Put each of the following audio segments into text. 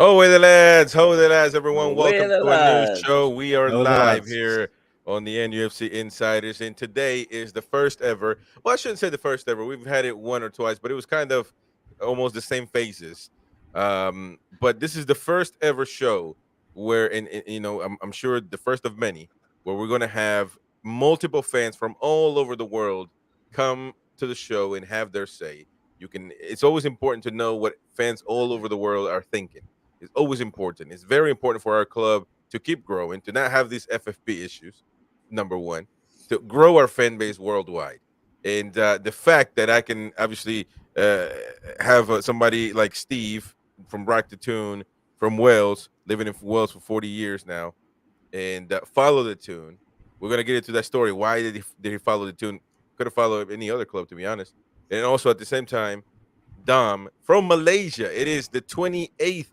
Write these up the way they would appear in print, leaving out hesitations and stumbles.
Ho the lads, everyone. Away Welcome the to a new lads. show. We are Ho the live lads. here on the NUFC Insiders, and today is the first ever. Well, I shouldn't say the first ever. We've had it one or twice, but it was kind of almost the same phases. But this is the first ever show where, and you know, I'm sure the first of many, where we're going to have multiple fans from all over the world come to the show and have their say. You can. It's always important to know what fans all over the world are thinking. It's always important. It's very important for our club to keep growing, to not have these FFP issues. Number one, to grow our fan base worldwide, and the fact that I can obviously uh, have somebody like Steve from Rock to Toon from Wales, living in Wales for 40 years now, and follow the Toon. We're gonna get into that story. Why did he follow the Toon? Could have followed any other club, to be honest. And also at the same time, Dom from Malaysia. It is the 28th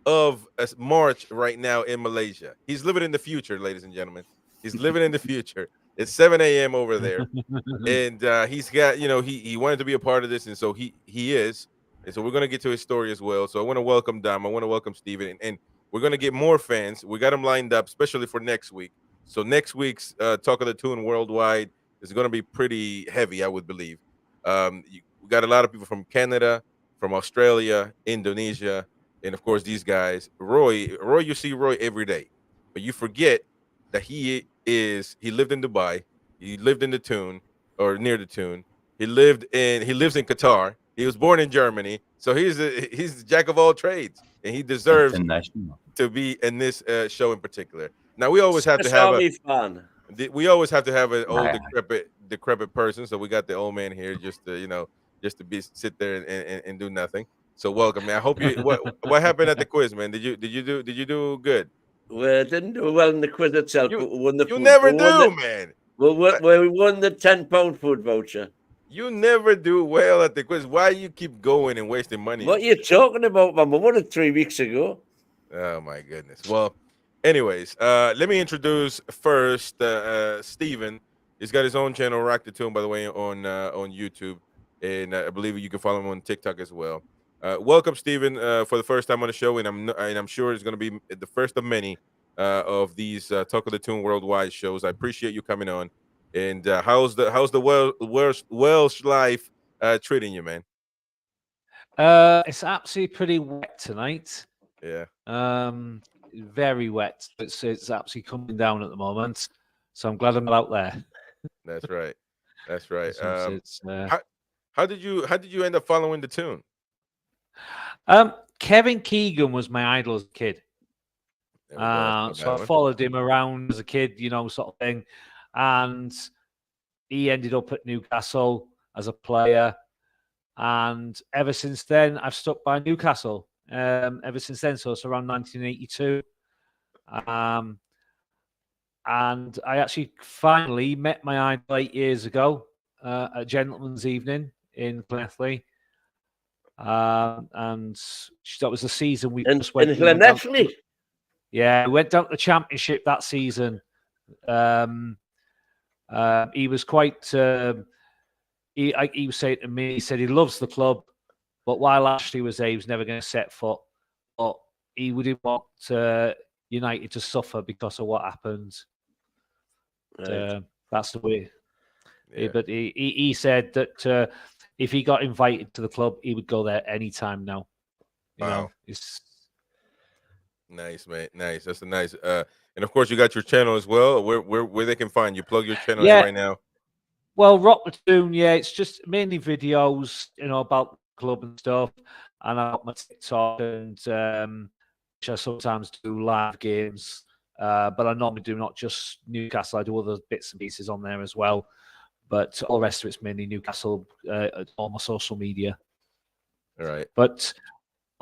of March right now in Malaysia. He's living in the future, ladies and gentlemen. He's living in the future. It's 7 a.m. over there, and he's got he wanted to be a part of this, and so he is. And so we're gonna get to his story as well. So I want to welcome Dom. I want to welcome Steven, and we're gonna get more fans. We got them lined up, especially for next week. So next week's Talk of the Toon Worldwide is gonna be pretty heavy, I would believe. We got a lot of people from Canada, from Australia, Indonesia, and of course these guys. Roy, you see Roy every day, but you forget that he lived in Dubai, he lived in the Toon or near the Toon. He lives in Qatar. He was born in Germany, so he's the jack of all trades, and he deserves International. to be in this show in particular. Now we always have to Swiss have Army fan. we always have to have an old Yeah. decrepit person. So we got the old man here just to just to be sit there and do nothing. So welcome, man. I hope you what happened at the quiz, man? Did you do good? We didn't do well in the quiz itself, You but we won the you food. never we won do, the, man. we won the £10 food voucher. You never do well at the quiz. Why you keep going and wasting money? What are you talking about, man? We won it 3 weeks ago. Oh my goodness. Well, anyways, let me introduce first Steven. He's got his own channel, Rock the Tune, by the way, on YouTube, and I believe you can follow him on TikTok as well. Welcome, Steven, for the first time on the show, and I'm sure it's going to be the first of many of these Talk of the Tune Worldwide shows. I appreciate you coming on. And how's the Welsh life treating you, man? It's absolutely pretty wet tonight. Yeah. Very wet. It's absolutely coming down at the moment. So I'm glad I'm not out there. That's right. That's right. It's, How did you end up following the Tune? Kevin Keegan was my idol as a kid. There we go. So I followed him around as a kid, sort of thing. And he ended up at Newcastle as a player. And ever since then, I've stuck by Newcastle. Ever since then, so it's around 1982. And I actually finally met my idol 8 years ago at a gentleman's evening in Glenethley. And that was the season we just went. In Glenethley? Yeah, we went down to the championship that season. He was quite. He was saying to me, he said he loves the club, but while Ashley was there, he was never going to set foot. But he wouldn't want United to suffer because of what happened. Right. That's the way. Yeah. But he said that if he got invited to the club, he would go there anytime now. Wow. It's Nice, man. Nice. That's a nice. And of course, you got your channel as well. Where they can find you? Plug your channel right now. Well, Rock the Tune, yeah, it's just mainly videos, about the club and stuff, and I got my TikTok and which I sometimes do live games, but I normally do not just Newcastle. I do other bits and pieces on there as well, but all the rest of it's mainly Newcastle on my social media. All right. But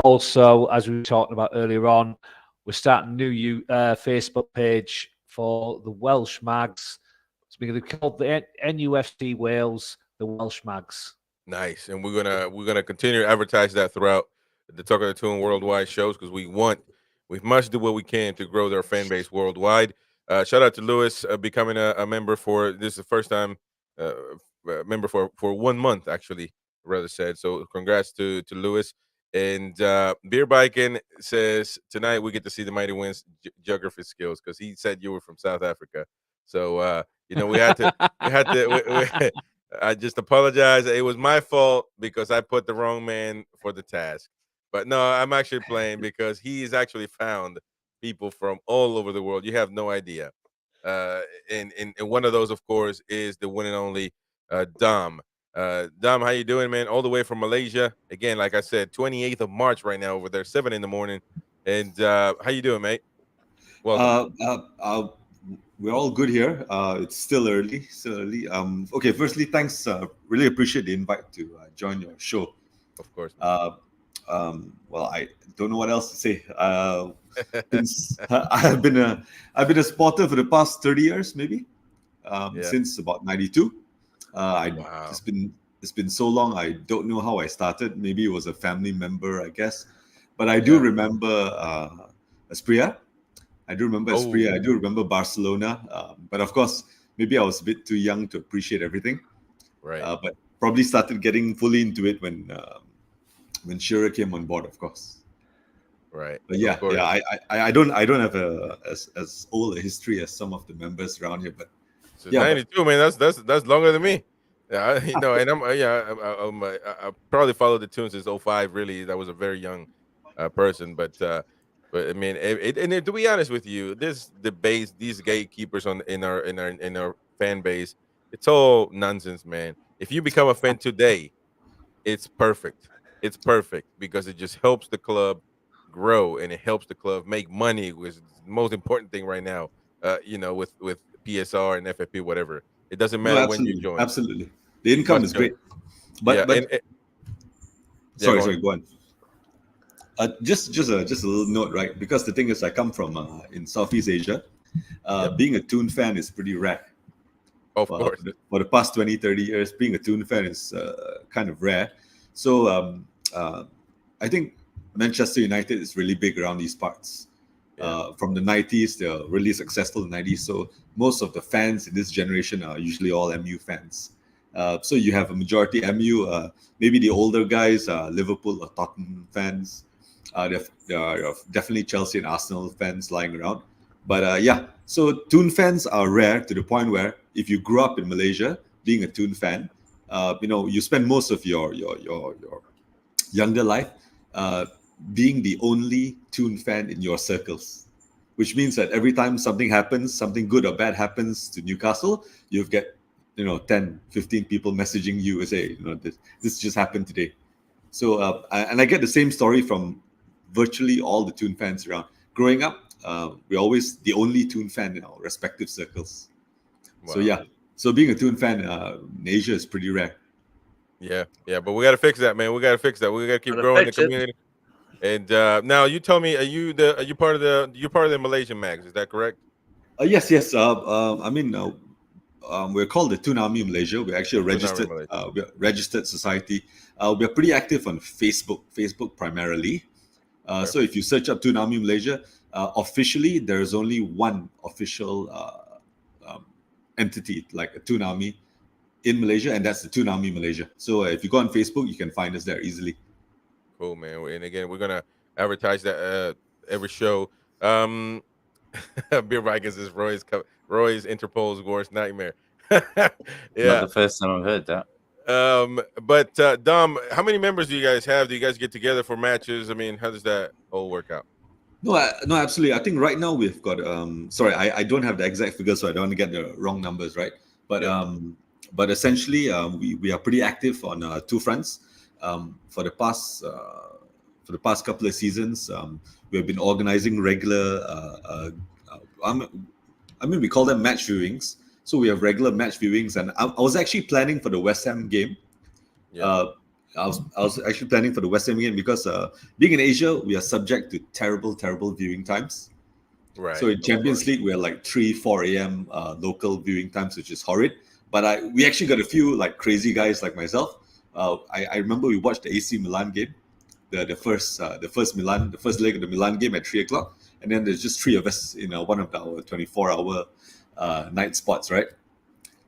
also, as we were talking about earlier on, we're starting a new Facebook page for the Welsh Mags. It's going to be called the NUFC Wales, the Welsh Mags. Nice, and we're gonna continue to advertise that throughout the Talk of the Tune Worldwide shows because we must do what we can to grow their fan base worldwide. Shout out to Lewis becoming a member for this is the first time member for 1 month actually, rather said. So congrats to Lewis. And Beer Biking says tonight we get to see the mighty winds geography skills because he said you were from South Africa. So we had to I just apologize. It was my fault because I put the wrong man for the task. But no, I'm actually playing because he's actually found people from all over the world. You have no idea. And one of those, of course, is the one and only Dom. Dom, how you doing, man? All the way from Malaysia. Again, like I said, 28th of March right now over there, 7 in the morning. And how you doing, mate? Welcome. We're all good here. It's still early. Okay, firstly, thanks. Really appreciate the invite to join your show. Of course. Well, I don't know what else to say. Since I've been a spotter for the past 30 years, maybe. Since about 92. Wow. It's been so long. I don't know how I started. Maybe it was a family member, I guess. But I do remember Espria. I do remember Espria. I do remember Barcelona. But of course, maybe I was a bit too young to appreciate everything. Right. But probably started getting fully into it when Shearer came on board, of course. Right. But yeah. I don't have as old a history as some of the members around here, but. So 92, man. That's longer than me. Yeah, and I probably followed the Toon since 05. Really, that was a very young person, but I mean, and to be honest with you, this debate, these gatekeepers in our fan base, it's all nonsense, man. If you become a fan today, it's perfect. It's perfect because it just helps the club grow and it helps the club make money, which is the most important thing right now. With PSR and FFP, whatever. It doesn't matter when you join. Absolutely, the income is great. But sorry, go on. Just a little note, right? Because the thing is, I come from in Southeast Asia. Being a Toon fan is pretty rare. Of course. For the past 20, 30 years, being a Toon fan is kind of rare. So I think Manchester United is really big around these parts. From the 90s, they're really successful in the 90s. So most of the fans in this generation are usually all MU fans. So you have a majority MU, maybe the older guys are Liverpool or Tottenham fans. There are definitely Chelsea and Arsenal fans lying around. But so Toon fans are rare to the point where if you grew up in Malaysia, being a Toon fan, you spend most of your younger life being the only Toon fan in your circles, which means that every time something happens, something good or bad happens to Newcastle, you get 10, 15 people messaging you and say, this just happened today. So and I get the same story from virtually all the Toon fans around. Growing up, we're always the only Toon fan in our respective circles. Wow. So being a Toon fan in Asia is pretty rare. Yeah, but we got to fix that, man. We got to fix that. We got to keep growing the community. And now you tell me, are you part of the Malaysian Mags? Is that correct? Yes. I mean, we're called the Toon Army Malaysia. We're actually a registered society. We're pretty active on Facebook primarily. So if you search up Toon Army Malaysia, officially there is only one official entity, like a Toon Army in Malaysia, and that's the Toon Army Malaysia. So if you go on Facebook, you can find us there easily. Cool, man. And again, we're gonna advertise that every show. Beer Vikings is Roy's Interpol's worst nightmare. Not the first time I've heard that. But Dom, how many members do you guys have? Do you guys get together for matches? I mean, how does that all work out? No, absolutely. I think right now we've got. Sorry, I don't have the exact figures, so I don't want to get the wrong numbers, right? But essentially, we are pretty active on two fronts. For the past couple of seasons, we have been organizing regular. We call them match viewings. So we have regular match viewings, and I was actually planning for the West Ham game. I was actually planning for the West Ham game because being in Asia, we are subject to terrible viewing times. Right. So in Champions League, we're like 3-4 a.m. Local viewing times, which is horrid. But we actually got a few like crazy guys like myself. I remember we watched the AC Milan game, the first leg of the Milan game at 3:00, and then there's just three of us in one of our 24-hour night spots, right?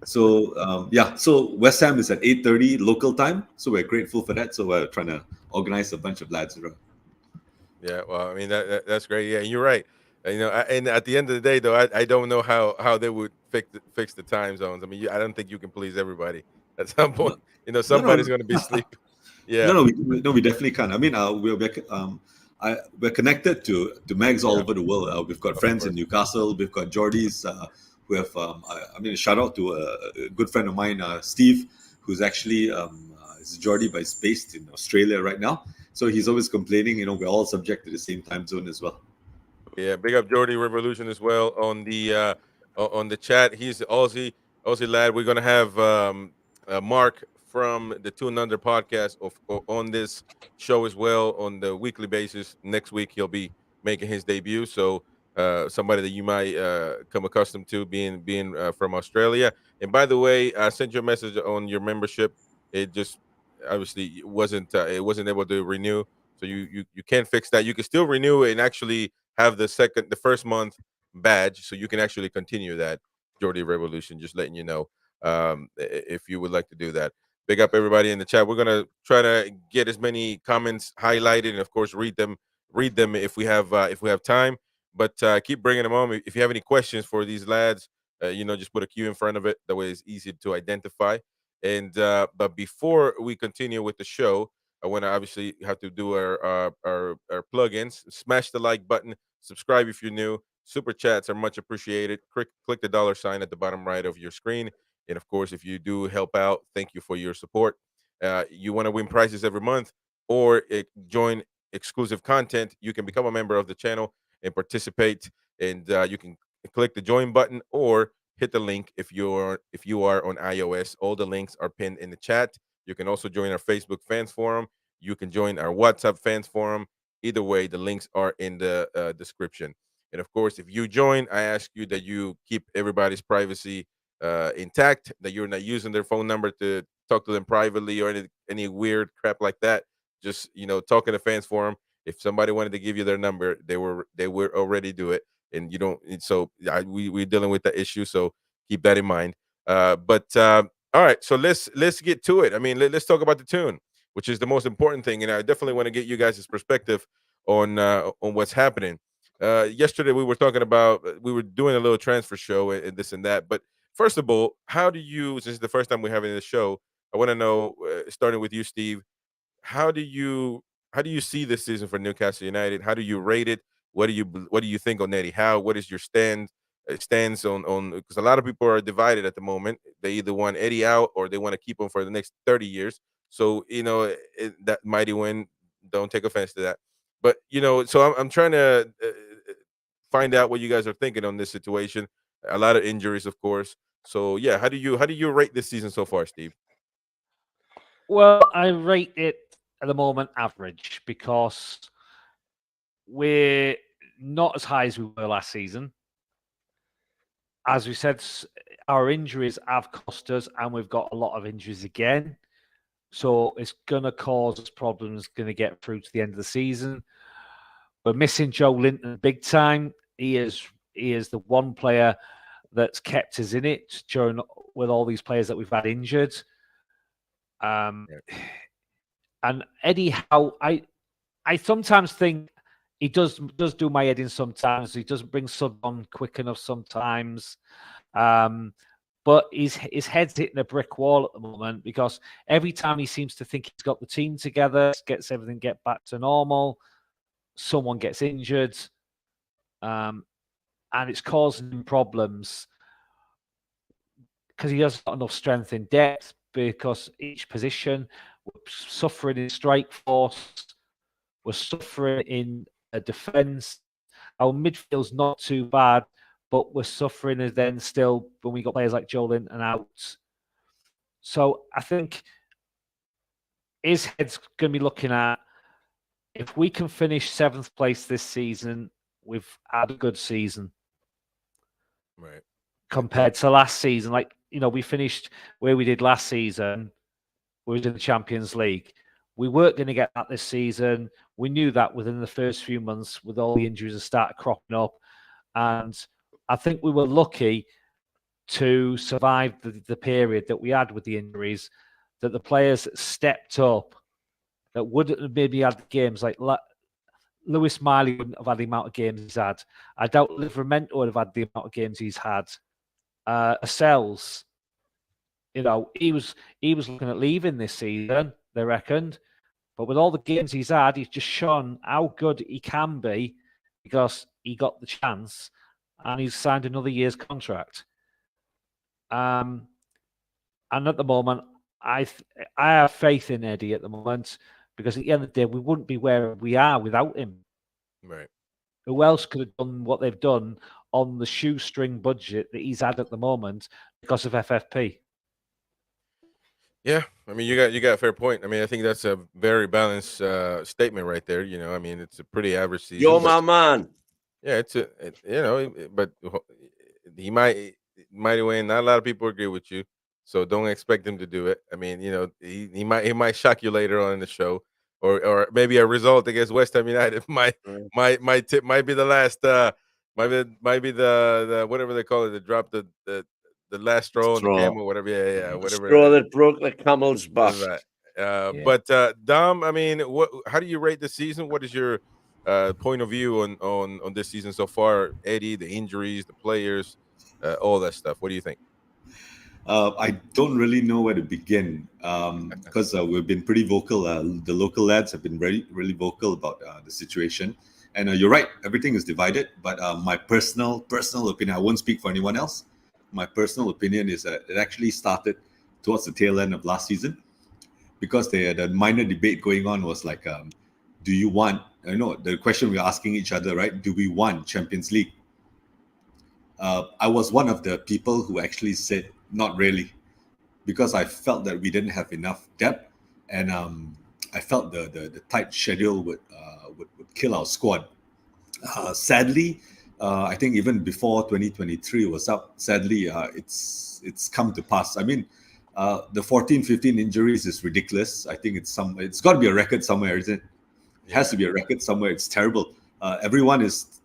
So so West Ham is at 8:30 local time. So we're grateful for that. So we're trying to organize a bunch of lads around. Yeah, well, I mean that's great. Yeah, you're right. And at the end of the day, though, I don't know how they would fix the time zones. I mean, I don't think you can please everybody. At some point, No, no, somebody's going to be sleeping. Yeah, we definitely can. I mean, we're connected to Megs all yeah, over the world. We've got of friends in course. Newcastle. We've got Geordies who have. I mean, a shout out to a good friend of mine, Steve, who's actually is a Geordie, but is based in Australia right now. So he's always complaining. We're all subject to the same time zone as well. Yeah, big up Jordy Revolution as well on the chat. He's Aussie lad. We're gonna have Mark from the Toon Under podcast on this show as well on the weekly basis. Next week he'll be making his debut. So somebody that you might come accustomed to being from Australia. And by the way, I sent you a message on your membership. It just obviously it wasn't able to renew. So you can fix that. You can still renew it and actually have the first month badge, so you can actually continue that. Jordy Revolution, just letting you know, if you would like to do that. Big up everybody in the chat. We're gonna try to get as many comments highlighted, and of course read them if we have time. But keep bringing them on. If you have any questions for these lads, just put a Q in front of it. That way, it's easy to identify. And but before we continue with the show, I want to obviously have to do our plugins. Smash the like button. Subscribe if you're new. Super chats are much appreciated. Click the $sign at the bottom right of your screen. And of course, if you do help out, thank you for your support. You want to win prizes every month or join exclusive content, you can become a member of the channel and participate. And you can click the join button or hit the link if you are on iOS. All the links are pinned in the chat. You can also join our Facebook fans forum. You can join our WhatsApp fans forum. Either way, the links are in the description. And of course, if you join, I ask you that you keep everybody's privacy intact, that you're not using their phone number to talk to them privately or any weird crap like that. Just talk in the fans forum. If somebody wanted to give you their number, they would already do it, and you don't. So we're dealing with that issue. So keep that in mind. But all right, so let's get to it. I mean, let's talk about the Toon, which is the most important thing, and I definitely want to get you guys' perspective on what's happening. Yesterday we were talking about we were doing a little transfer show and this and that. But first of all, how do you? Since it's the first time we're having this show, I want to know, starting with you, Steve. How do you see this season for Newcastle United? How do you rate it? What do you think on Eddie Howe? What is your stance on because a lot of people are divided at the moment. They either want Eddie out or they want to keep him for the next 30 years. So that mighty win. Don't take offense to that. But so I'm trying to find out what you guys are thinking on this situation. A lot of injuries, of course. So yeah, how do you rate this season so far, Steve? Well, I rate it at the moment average because we're not as high as we were last season. As we said, our injuries have cost us, and we've got a lot of injuries again. So it's going to cause us problems, going to get through to the end of the season. We're missing Joe Linton big time. He is the one player that's kept us in it with all these players that we've had injured. And Eddie Howe, I sometimes think he does do my head in sometimes. He doesn't bring sub on quick enough sometimes. But his head's hitting a brick wall at the moment because every time he seems to think he's got the team together, gets everything get back to normal, someone gets injured, and it's causing him problems because he doesn't got enough strength in depth because each position, we're suffering in strike force, we're suffering in a defence. Our midfield's not too bad, but we're suffering as then still when we got players like Joe Linton out. So I think his head's going to be looking at if we can finish 7th place this season, we've had a good season. Right. Compared to last season, we finished where we did last season. We was in the Champions League. We weren't going to get that this season. We knew that within the first few months with all the injuries that started cropping up. And I think we were lucky to survive the period that we had with the injuries, that the players stepped up, that wouldn't have maybe had the games like Lewis Miley wouldn't have had the amount of games he's had. I doubt Livramento would have had the amount of games he's had. Sells, he was looking at leaving this season, they reckoned. But with all the games he's had, he's just shown how good he can be because he got the chance and he's signed another year's contract. And at the moment, I have faith in Eddie at the moment because at the end of the day, we wouldn't be where we are without him. Right. Who else could have done what they've done on the shoestring budget that he's had at the moment because of FFP? Yeah, I mean, you got a fair point. I mean, I think that's a very balanced statement right there. I mean, it's a pretty average season. You're my man. Yeah, but he might win. Not a lot of people agree with you, so don't expect him to do it. I mean, he might shock you later on in the show, or maybe a result against West Ham United might be the last might be the whatever they call it, to drop the last straw on the camel, whatever. Yeah, whatever. Straw that broke the camel's back. Right. But Dom, I mean, how do you rate the season? What is your point of view on this season so far? Eddie, the injuries, the players, all that stuff. What do you think? I don't really know where to begin because we've been pretty vocal. The local lads have been really vocal about the situation. And you're right, everything is divided. But my personal opinion, I won't speak for anyone else. My personal opinion is that it actually started towards the tail end of last season, because the minor debate going on was like, do you want, the question we're asking each other, right? Do we want Champions League? I was one of the people who actually said not really, because I felt that we didn't have enough depth, and I felt the tight schedule would kill our squad. Sadly, I think even before 2023 was up, sadly, it's come to pass. I mean, the 14-15 injuries is ridiculous. I think it's got to be a record somewhere, isn't it? It has to be a record somewhere. It's terrible. Everyone else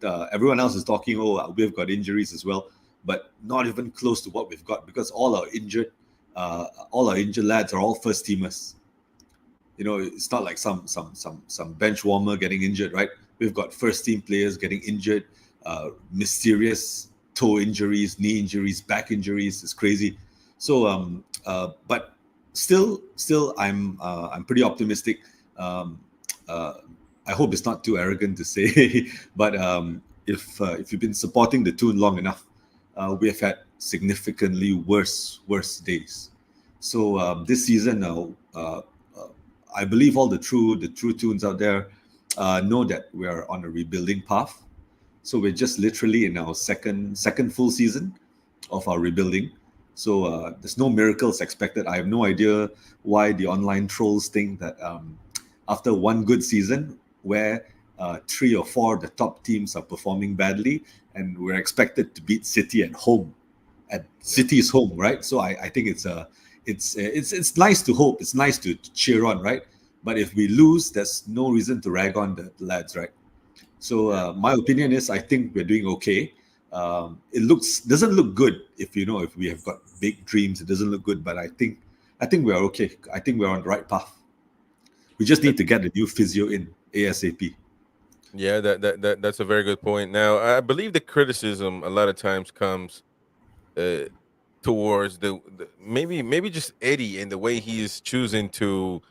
is talking, we've got injuries as well, but not even close to what we've got, because all our injured lads are all first teamers. It's not like some bench warmer getting injured, right? We've got first team players getting injured, mysterious toe injuries, knee injuries, back injuries. It's crazy. So, but still, I'm pretty optimistic. I hope it's not too arrogant to say, but if you've been supporting the Toon long enough, we have had significantly worse days. So this season, I believe all the true Toons out there know that we are on a rebuilding path. So we're just literally in our second full season of our rebuilding. So there's no miracles expected. I have no idea why the online trolls think that after one good season, where 3 or 4 of the top teams are performing badly, and we're expected to beat City at home, at City's home, right? So I think it's nice to hope, it's nice to cheer on, right? But if we lose, there's no reason to rag on the lads, right? So my opinion is, I think we're doing okay. It doesn't look good if we have got big dreams. It doesn't look good, but I think we're okay. I think we're on the right path. We just need to get the new physio in ASAP. Yeah, that's a very good point. Now, I believe the criticism a lot of times comes towards the maybe just Eddie and the way he is choosing to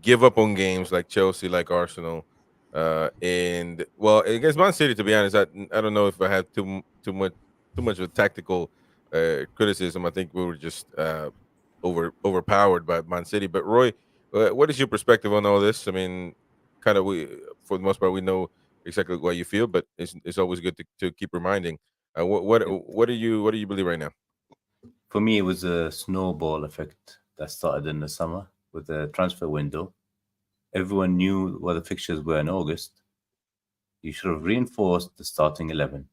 give up on games like Chelsea, like Arsenal, and against Man City. To be honest, I don't know if I had too much of a tactical criticism. I think we were just overpowered by Man City. But Roy, what is your perspective on all this? I mean, kind of, for the most part, we know exactly what you feel, but it's always good to keep reminding. What do you believe right now? For me, it was a snowball effect that started in the summer with the transfer window. Everyone knew what the fixtures were in August. You should have reinforced the starting 11,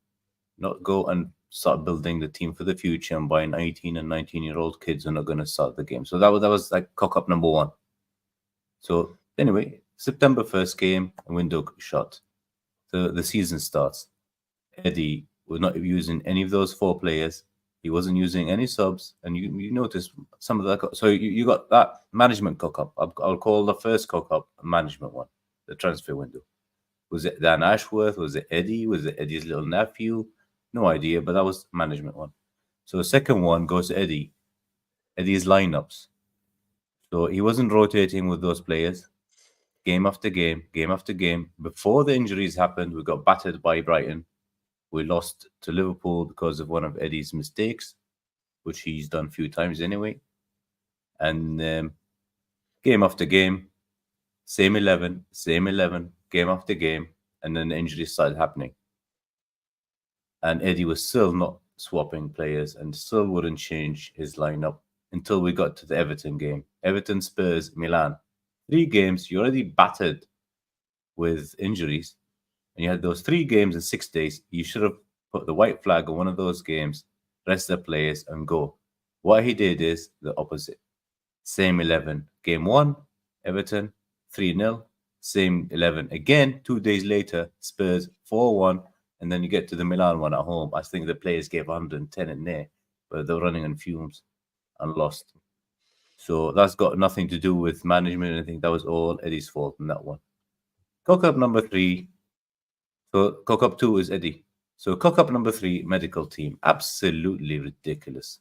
not go and start building the team for the future and buying 18 and 19-year-old kids who are not going to start the game. So that was like cock up number 1. So anyway, September 1st game, a window shut. The season starts. Eddie was not using any of those 4 players. He wasn't using any subs, and you notice some of that. So you got that management cock-up. I'll call the first cock-up a management one, the transfer window. Was it Dan Ashworth? Was it Eddie? Was it Eddie's little nephew? No idea, but that was management one. So the second one goes to Eddie. Eddie's lineups. So he wasn't rotating with those players. Game after game, game after game. Before the injuries happened, we got battered by Brighton. We lost to Liverpool because of one of Eddie's mistakes, which he's done a few times anyway. And game after game, same 11, game after game. And then the injuries started happening. And Eddie was still not swapping players and still wouldn't change his lineup until we got to the Everton game. Everton, Spurs, Milan. 3 games, you already battered with injuries. And you had those 3 games in 6 days. You should have put the white flag on one of those games, rest the players, and go. What he did is the opposite. Same 11. Game 1, Everton, 3-0. Same 11 again. 2 days later, Spurs, 4-1. And then you get to the Milan one at home. I think the players gave 110 in there, but they're running on fumes and lost. So that's got nothing to do with management or anything. That was all Eddie's fault in that one. Cock-up number 3. So cock-up 2 is Eddie. So cock-up number 3, medical team. Absolutely ridiculous.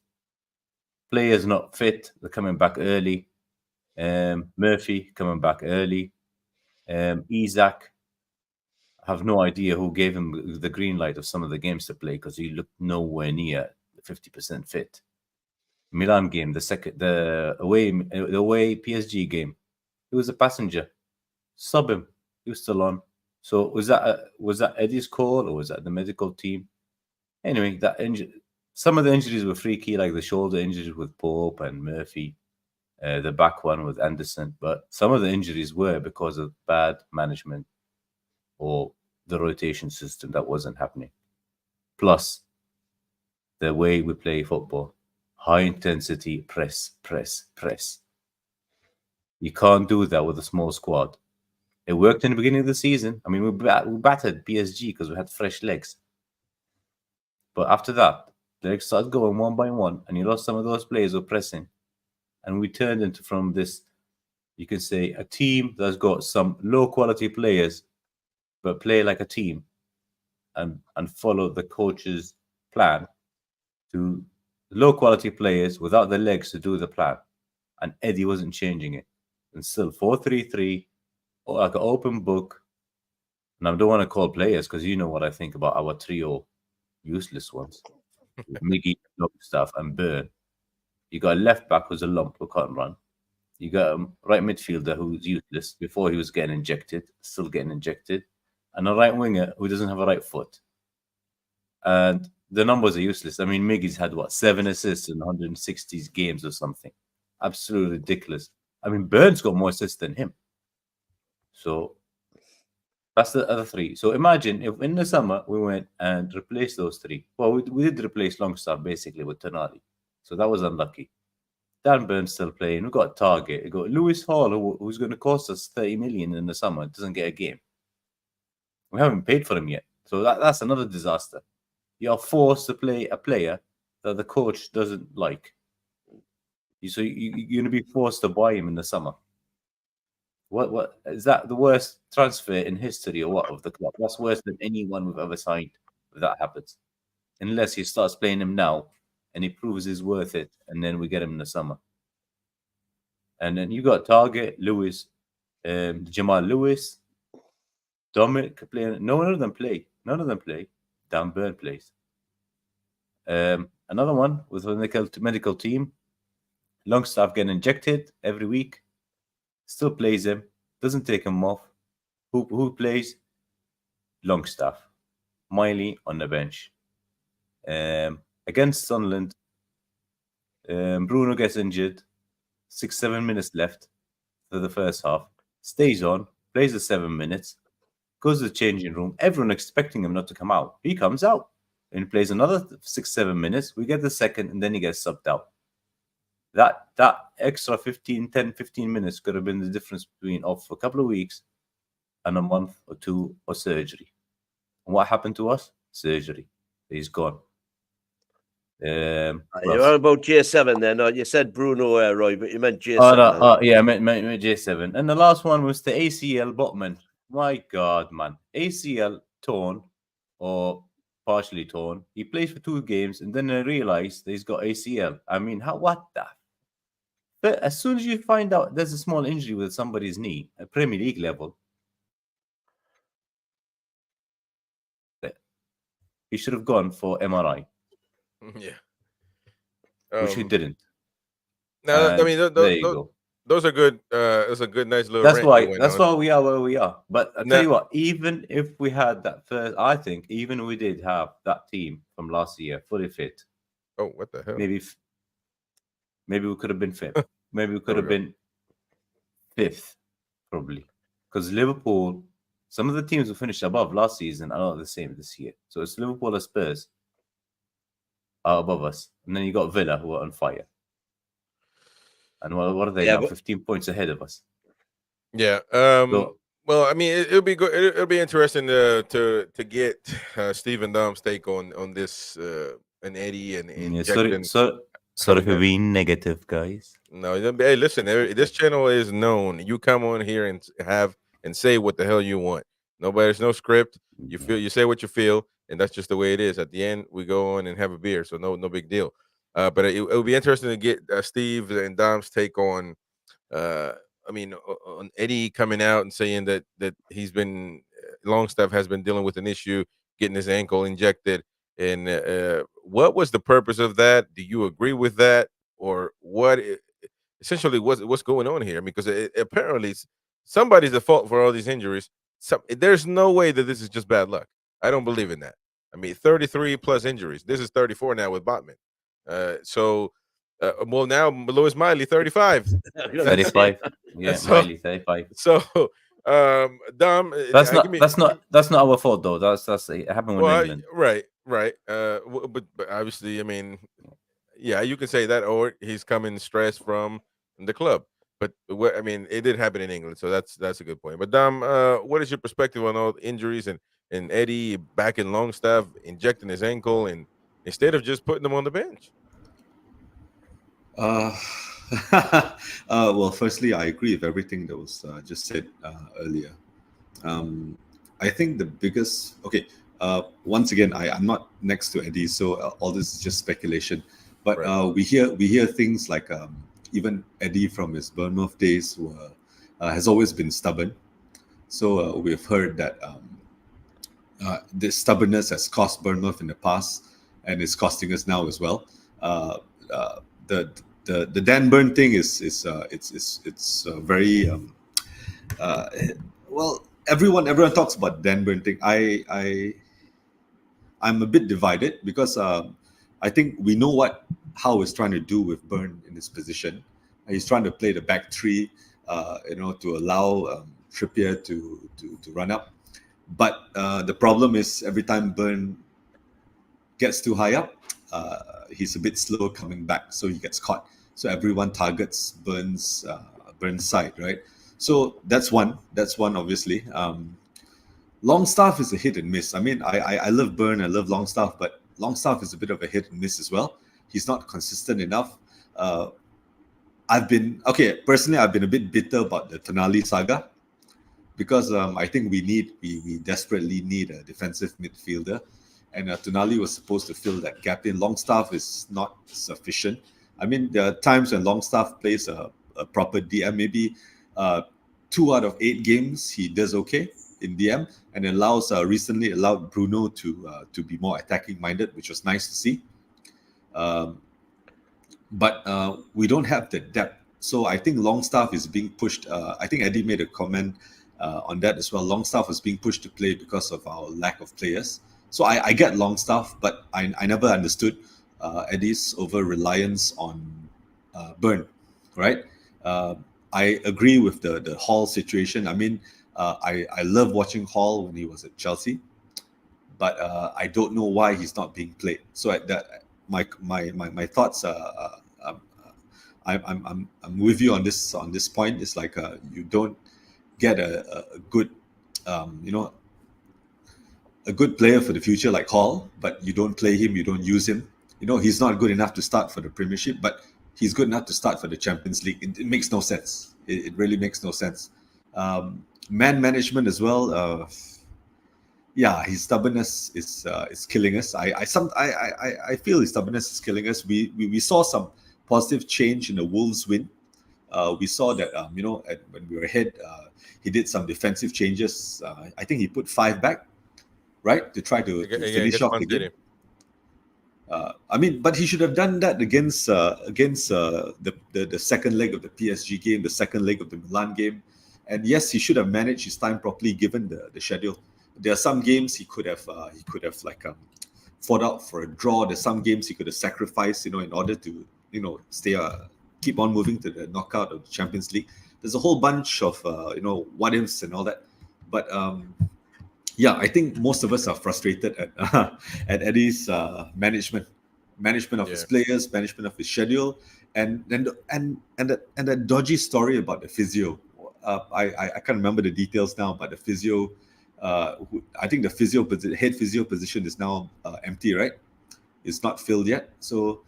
Players not fit. They're coming back early. Murphy coming back early. Isaac. I have no idea who gave him the green light of some of the games to play because he looked nowhere near 50% fit. Milan game, the away PSG game, he was a passenger. Sub him. He was still on. So was that Eddie's call or was that the medical team? Anyway, some of the injuries were freaky, like the shoulder injuries with Pope and Murphy, the back one with Anderson. But some of the injuries were because of bad management or the rotation system that wasn't happening. Plus, the way we play football, high intensity press. You can't do that with a small squad. It worked in the beginning of the season. I mean, we battered PSG because we had fresh legs. But after that, the legs started going one by one, and you lost some of those players who were pressing. And we turned into, from this, you can say, a team that's got some low-quality players, but play like a team and follow the coach's plan, to low-quality players without the legs to do the plan. And Eddie wasn't changing it. And still 4-3-3, or like an open book. And I don't want to call players because you know what I think about our trio, useless ones. Miggy, Longstaff, and Burn. You got a left back who's a lump who can't run. You got a right midfielder who's useless before he was getting injected, still getting injected, and a right winger who doesn't have a right foot. And the numbers are useless. I mean, Miggy's had 7 assists in 160 games or something. Absolutely ridiculous. I mean, Burns got more assists than him. So that's the other 3. So imagine if in the summer we went and replaced those 3. Well, we did replace Longstaff basically with Tonali. So that was unlucky. Dan Burns still playing. We've got Target. We've got Lewis Hall, who's going to cost us 30 million in the summer. Doesn't get a game. We haven't paid for him yet. So that's another disaster. You're forced to play a player that the coach doesn't like. So you're going to be forced to buy him in the summer. What is that, the worst transfer in history or what of the club? That's worse than anyone we've ever signed if that happens. Unless he starts playing him now and he proves he's worth it, and then we get him in the summer. And then you got Target, Lewis, Jamal Lewis, Dominic playing. None of them play. Dan Burn plays. Another one with the medical team. Longstaff getting injected every week. Still plays him. Doesn't take him off. Who plays? Longstaff. Miley on the bench. Against Sunderland, Bruno gets injured. 6-7 minutes left for the first half. Stays on. Plays the 7 minutes. Goes to the changing room. Everyone expecting him not to come out. He comes out. And he plays another 6-7 minutes. We get the second, and then he gets subbed out. That extra 10-15 minutes could have been the difference between off for a couple of weeks and a month or 2 or surgery. And what happened to us? Surgery. He's gone. You're on about J7 then. No, you said Bruno, Roy, but you meant J7. Oh, no, yeah, I meant J7. And the last one was the ACL Botman. My God, man. ACL torn or partially torn. He plays for 2 games and then I realized that he's got ACL. I mean, what the? But as soon as you find out there's a small injury with somebody's knee at Premier League level, he should have gone for MRI, Yeah. which he didn't. No, I And mean, there you go. those are good. It's a good, nice little. That's rant why. you went That's on. why we are where we are. But I tell Now- you what, even if we had that first, I think even we did have that team from last year fully fit. Oh, what the hell? Maybe we could have been fifth. Maybe we could have been fifth, probably, because Liverpool. Some of the teams who finished above last season are not the same this year. So it's Liverpool or Spurs are above us, and then you got Villa who are on fire. And what are they now? 15 points ahead of us. Yeah. So, Well, I mean, it'll be good. It'll be interesting to get Stephen Dom's take on this and Eddie and Jackson. Sorry for being negative, guys. No, hey, listen. This channel is known. You come on here and say what the hell you want. There's no script. You say what you feel, and that's just the way it is. At the end, we go on and have a beer, so no big deal. But it'll be interesting to get Steve and Dom's take on. I mean, on Eddie coming out and saying that he's been Longstaff has been dealing with an issue, getting his ankle injected, and what was the purpose of that? Do you agree with that, or what? Essentially, what's going on here? Because apparently somebody's at fault for all these injuries. There's no way that this is just bad luck. I don't believe in that. I mean, 33 plus injuries. This is 34 now with Botman. Well, now Lewis Miley, 35. 35. Yeah, So- Miley, 35. So, Dom, That's not our fault though. That's it happened with England. right. But obviously, I mean, yeah, you can say that, or he's coming stressed from the club. But I mean, it did happen in England, so that's a good point. But Dom, what is your perspective on all the injuries and Eddie back in Longstaff injecting his ankle, and instead of just putting him on the bench? Well, firstly, I agree with everything that was just said earlier. I think the biggest, once again, I'm not next to Eddie, so all this is just speculation. But Right. we hear things like even Eddie from his Bournemouth days has always been stubborn. So we've heard that this stubbornness has cost Bournemouth in the past and is costing us now as well. The Dan Burn thing is very well. Everyone talks about Dan Burn thing. I'm a bit divided because I think we know what Howe is trying to do with Burn in his position. He's trying to play the back three, to allow Trippier to run up. But the problem is every time Burn gets too high up, he's a bit slow coming back, so he gets caught. So everyone targets Burns' side, right? So that's one obviously. Longstaff is a hit and miss. I mean, I love Burn, I love Longstaff, but Longstaff is a bit of a hit and miss as well. He's not consistent enough. Personally, I've been a bit bitter about the Tonali saga because I think we desperately need a defensive midfielder. And Tonali was supposed to fill that gap in. Longstaff is not sufficient. I mean, there are times when Longstaff plays a proper DM, maybe 2 out of 8 games he does okay in DM, and recently allowed Bruno to be more attacking minded, which was nice to see. But we don't have the depth. So I think Longstaff is being pushed. I think Eddie made a comment on that as well. Longstaff is being pushed to play because of our lack of players. So I get Longstaff, but I never understood Eddie's over-reliance on Burn, right? I agree with the Hall situation. I mean, I love watching Hall when he was at Chelsea, but I don't know why he's not being played. So my thoughts are, I'm with you on this point. It's like you don't get a good a good player for the future like Hall, but you don't play him, you don't use him. he's not good enough to start for the Premiership, but he's good enough to start for the Champions League. It makes no sense. It really makes no sense. Man management as well. Yeah, his stubbornness is killing us. I feel his stubbornness is killing us. We saw some positive change in the Wolves win. We saw that when we were ahead, he did some defensive changes. I think he put 5 back, right, to try to finish off the game. But he should have done that against the second leg of the PSG game, the second leg of the Milan game, and yes, he should have managed his time properly given the schedule. There are some games he could have fought out for a draw. There's some games he could have sacrificed, in order to keep on moving to the knockout of the Champions League. There's a whole bunch of what ifs and all that, but yeah, I think most of us are frustrated at Eddie's management of his players, management of his schedule, and that dodgy story about the physio. I can't remember the details now, but the physio, I think the head physio position is now empty, right? It's not filled yet. So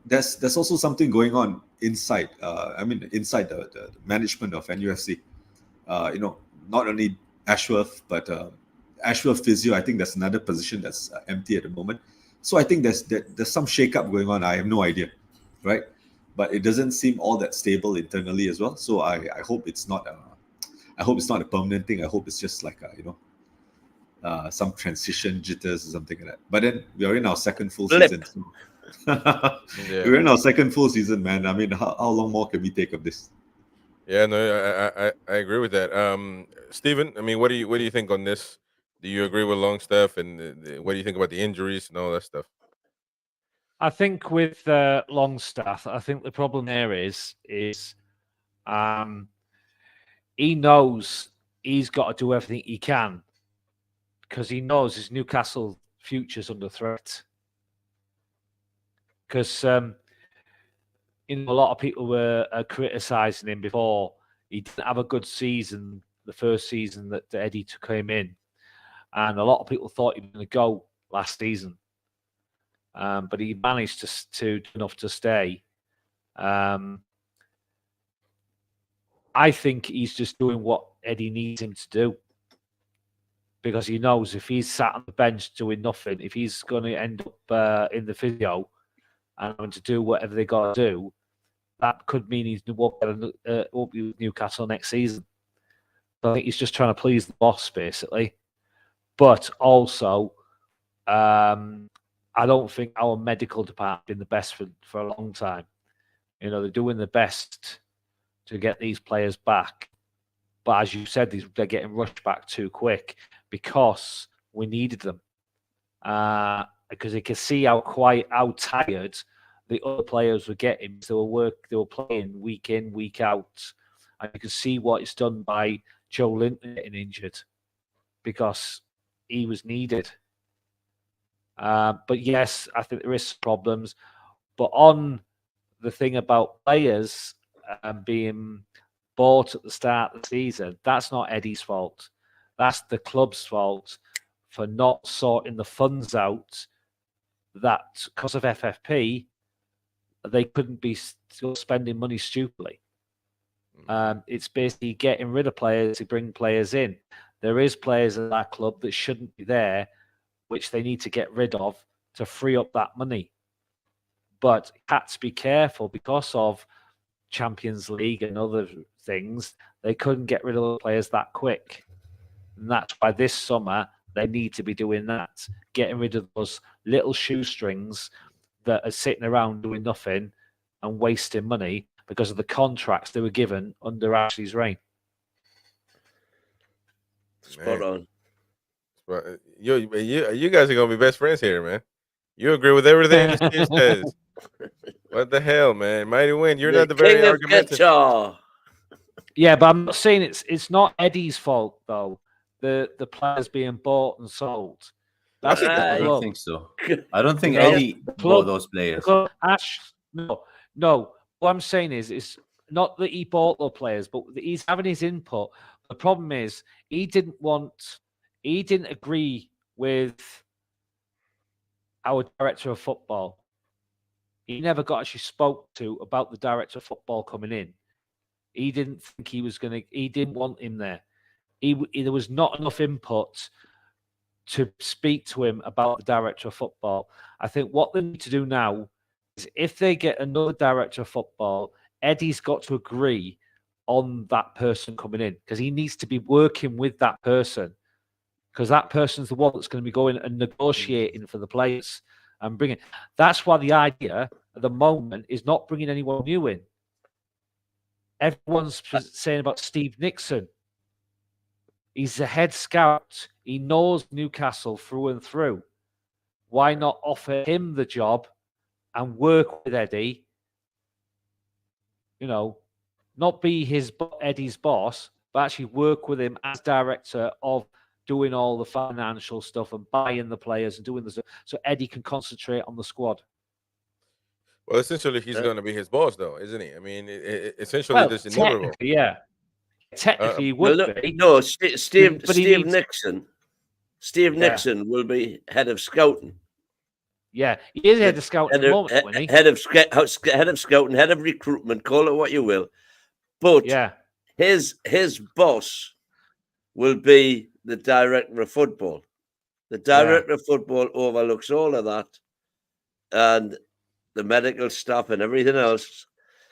there's also something going on inside. Inside the management of NUFC. Not only Ashworth, but Ashworth physio. I think that's another position that's empty at the moment. So I think there's some shake-up going on. I have no idea, right? But it doesn't seem all that stable internally as well. So I hope it's not. I hope it's not a permanent thing. I hope it's just like some transition jitters or something like that. But then we are in our second full season. We're in our second full season, man. I mean, how long more can we take of this? Yeah, no, I agree with that. Stephen, I mean, what do you think on this? Do you agree with Longstaff, and what do you think about the injuries and all that stuff? I think with Longstaff, I think the problem there is he knows he's got to do everything he can because he knows his Newcastle future's under threat. Because a lot of people were criticising him before. He didn't have a good season, the first season that Eddie took him in. And a lot of people thought he was going to go last season. But he managed to do enough to stay. I think he's just doing what Eddie needs him to do. Because he knows if he's sat on the bench doing nothing, if he's going to end up in the physio and having to do whatever they got to do, that could mean he won't be with Newcastle next season. So I think he's just trying to please the boss, basically. But also, I don't think our medical department has been the best for a long time. They're doing the best to get these players back. But as you said, they're getting rushed back too quick because we needed them. Because they could see how tired the other players were getting. They were playing week in, week out. And you can see what it's done by Joe Linton getting injured because he was needed. But yes, I think there is problems. But on the thing about players being bought at the start of the season, that's not Eddie's fault. That's the club's fault for not sorting the funds out that, because of FFP, they couldn't be still spending money stupidly. It's basically getting rid of players to bring players in. There is players in that club that shouldn't be there, which they need to get rid of to free up that money. But you had to be careful because of Champions League and other things. They couldn't get rid of the players that quick. And that's why this summer they need to be doing that, getting rid of those little shoestrings that are sitting around doing nothing and wasting money because of the contracts they were given under Ashley's reign. Spot on. You guys are gonna be best friends here, man. You agree with everything Steve says. What the hell, man? Mighty win. You're not the very argumentative. Yeah, but I'm not saying it's not Eddie's fault though. The players being bought and sold. I don't think so. I don't think Eddie bought those players. No. What I'm saying is, it's not that he bought the players, but he's having his input. The problem is he didn't agree with our director of football. he never got actually spoke to about the director of football coming in. He didn't think he was going to. He didn't want him there. There was not enough input to speak to him about the director of football. I think what they need to do now is, if they get another director of football, Eddie's got to agree on that person coming in, because he needs to be working with that person, because that person's the one that's going to be going and negotiating for the players and bringing. That's why the idea at the moment is not bringing anyone new in. Everyone's saying about Steve Nixon. He's the head scout. He knows Newcastle through and through. Why not offer him the job and work with Eddie? You know, not be Eddie's boss, but actually work with him as director of doing all the financial stuff and buying the players and doing the stuff, so Eddie can concentrate on the squad. Well, essentially, he's going to be his boss, though, isn't he? I mean, essentially, this is inevitable. Yeah. Technically, he would be. No, Steve Nixon. Steve Nixon will be head of scouting. Yeah, he is head of scouting at the moment, isn't he? Head of scouting, head of recruitment, call it what you will. But his boss will be the director of football. The director of football overlooks all of that, and the medical staff and everything else.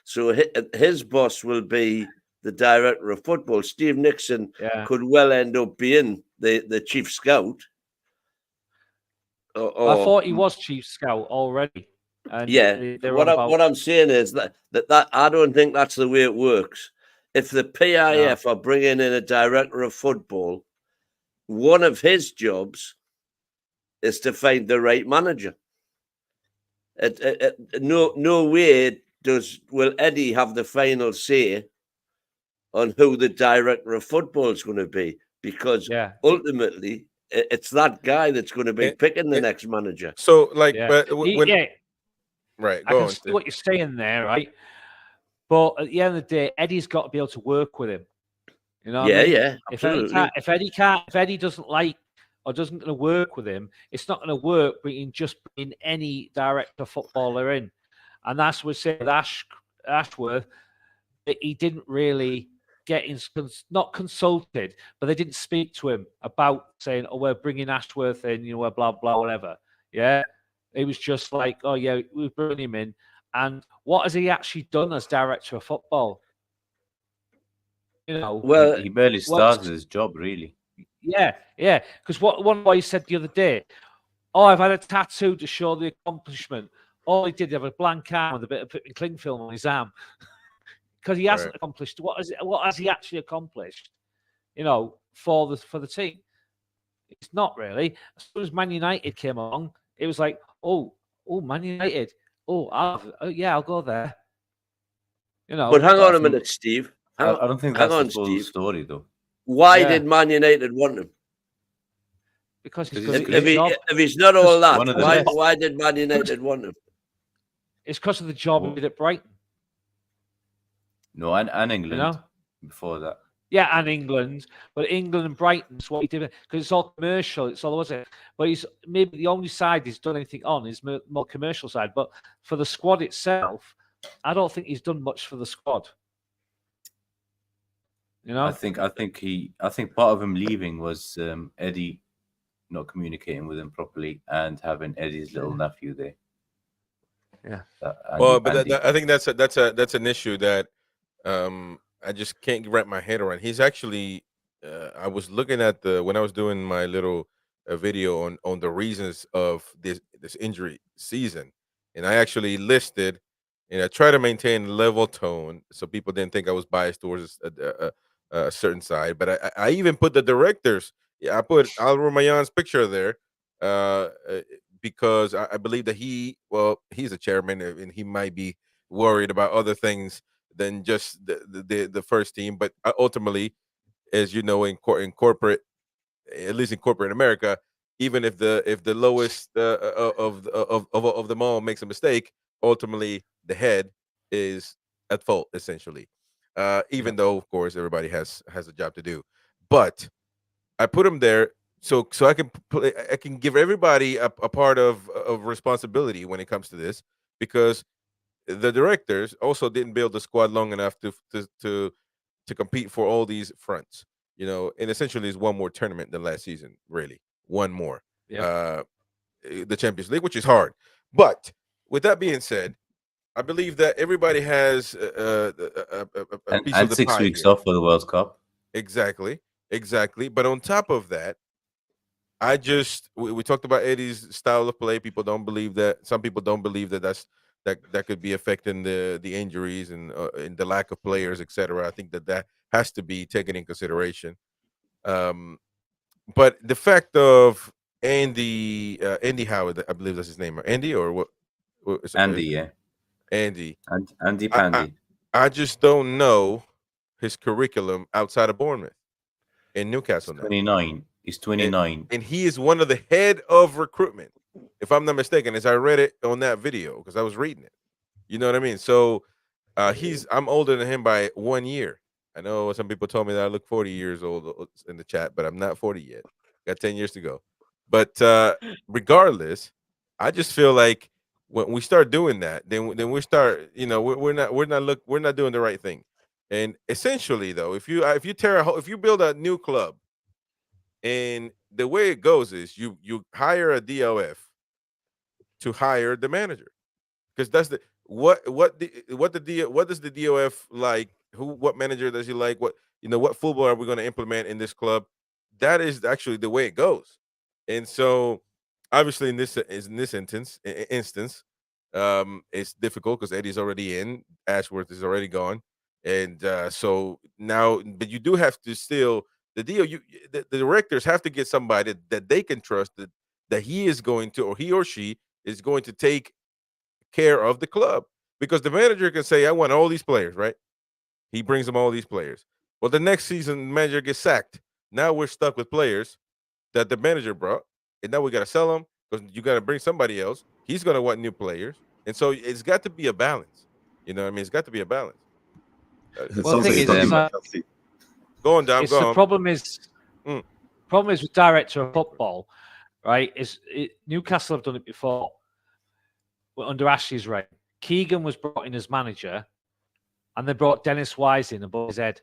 So his boss will be the director of football. Steve Nixon could well end up being the chief scout. I thought he was chief scout already. And what I'm saying is that I don't think that's the way it works. If the PIF are bringing in a director of football, one of his jobs is to find the right manager. No way will Eddie have the final say on who the director of football is going to be, because ultimately it's that guy that's going to be picking the next manager. So, like, right. I can see what you're saying there, right? But at the end of the day, Eddie's got to be able to work with him. You know, absolutely. If Eddie doesn't like or doesn't going to work with him, it's not going to work bringing any director footballer in. And that's what we say with Ashworth, that he didn't really get not consulted, but they didn't speak to him about saying, "Oh, we're bringing Ashworth in, you know, blah blah whatever." Yeah, it was just like, "Oh yeah, we bring him in." And what has he actually done as director of football? You know, well, he barely started his job, really. Yeah. Because one boy said the other day, "Oh, I've had a tattoo to show the accomplishment." All he did, have a blank arm with a bit of cling film on his arm, because he hasn't accomplished what has he actually accomplished? You know, for the team, it's not really. As soon as Man United came along, it was like, oh, Man United. I'll go there. You know, but hang on a minute, Steve. I don't think that's the full story, though. Why did Man United want him? Because if he's not all that, why did Man United want him? It's because of the job he did at Brighton. No, and England, you know? Before that. Yeah, and England. But England and Brighton's what he did, because it's all commercial. It's all, was it? But he's maybe the only side he's done anything on is more commercial side. But for the squad itself, I don't think he's done much for the squad. You know, I think part of him leaving was Eddie not communicating with him properly and having Eddie's little nephew there. Yeah. I think that's an issue that I just can't wrap my head around. He's actually, I was looking at when I was doing my little video on the reasons of this injury season, and I actually listed, and I try to maintain a level tone so people didn't think I was biased towards a certain side. But I even put the directors. Yeah, I put Al Rumayyan's picture there because I believe that he's a chairman and he might be worried about other things than just the first team. But ultimately, as you know, in corporate, at least in corporate America, even if the lowest of them all makes a mistake, ultimately the head is at fault, essentially. Even though, of course, everybody has a job to do. But I put him there so I can give everybody a part of responsibility when it comes to this. because the directors also didn't build the squad long enough to compete for all these fronts. And essentially it's one more tournament than last season, really. One more. Yeah. The Champions League, which is hard. But with that being said, I believe that everybody has a piece of and the 6 pie weeks here. off for the World Cup. Exactly. But on top of that, we talked about Eddie's style of play. People don't believe that. Some people don't believe that could be affecting the injuries and the lack of players, etc. I think that has to be taken in consideration. But the fact of Andy Howard, I believe that's his name, or Andy, or what? Andy, yeah. Andy. Andy I Pandy. just don't know his curriculum outside of Bournemouth in Newcastle now. 29. He's 29. And he is one of the head of recruitment, if I'm not mistaken, as I read it on that video because I was reading it. You know what I mean? So I'm older than him by 1 year. I know some people told me that I look 40 years old in the chat, but I'm not 40 yet. Got 10 years to go. But regardless, I just feel like when we start doing that, then we start, we're not doing the right thing. And essentially, though, if you build a new club, and the way it goes is you hire a DOF to hire the manager, because that's what does the DOF like? What manager does he like? What football are we going to implement in this club? That is actually the way it goes. And so obviously in this instance, it's difficult because Eddie's already in, Ashworth is already gone, and so now, but you do have to still the directors have to get somebody that they can trust, that he is going to, or he or she is going to take care of the club, because the manager can say, I want all these players, right? He brings them all these players. Well, the next season, the manager gets sacked. Now we're stuck with players that the manager brought, and now we got to sell them because you got to bring somebody else. He's going to want new players, and so it's got to be a balance. You know what I mean? It's got to be a balance. Well, the thing is, go on, Dom. Go on. Problem is with director of football, right? Newcastle have done it before under Ashley's reign. Keegan was brought in as manager, and they brought Dennis Wise in above his head,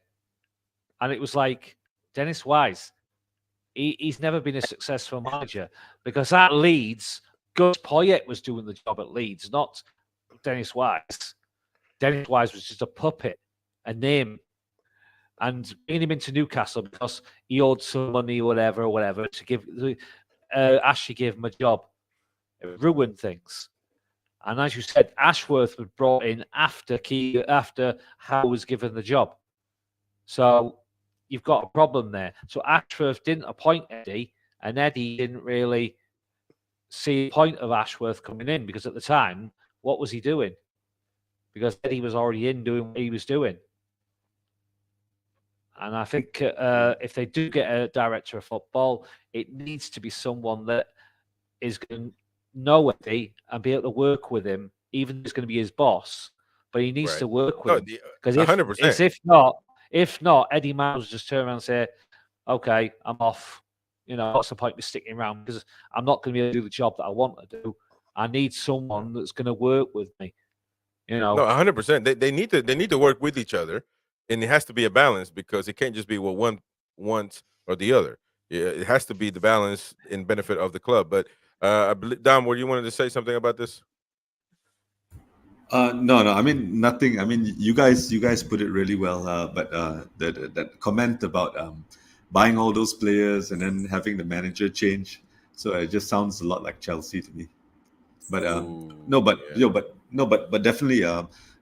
and it was like, Dennis Wise, he's never been a successful manager, because at Leeds, Gus Poyet was doing the job at Leeds, not Dennis Wise. Dennis Wise was just a puppet, a name. And bringing him into Newcastle because he owed some money or whatever, to give Ashley gave him a job. It ruined things. And as you said, Ashworth was brought in after Howe was given the job. So you've got a problem there. So Ashworth didn't appoint Eddie, and Eddie didn't really see the point of Ashworth coming in, because at the time, what was he doing? Because Eddie was already in doing what he was doing. And I think if they do get a director of football, it needs to be someone that is going to know Eddie and be able to work with him, even if he's going to be his boss. But he needs to work with him. Because if not, Eddie Miles just turn around and say, okay, I'm off. What's the point of me sticking around? Because I'm not going to be able to do the job that I want to do. I need someone that's going to work with me. No, 100%. They need to work with each other. And it has to be a balance, because it can't just be one wants or the other. Yeah, it has to be the balance in benefit of the club. But I believe, Dom, were you wanted to say something about this? No. I mean, nothing. I mean, you guys put it really well. But that comment about buying all those players and then having the manager change, so it just sounds a lot like Chelsea to me. But but definitely.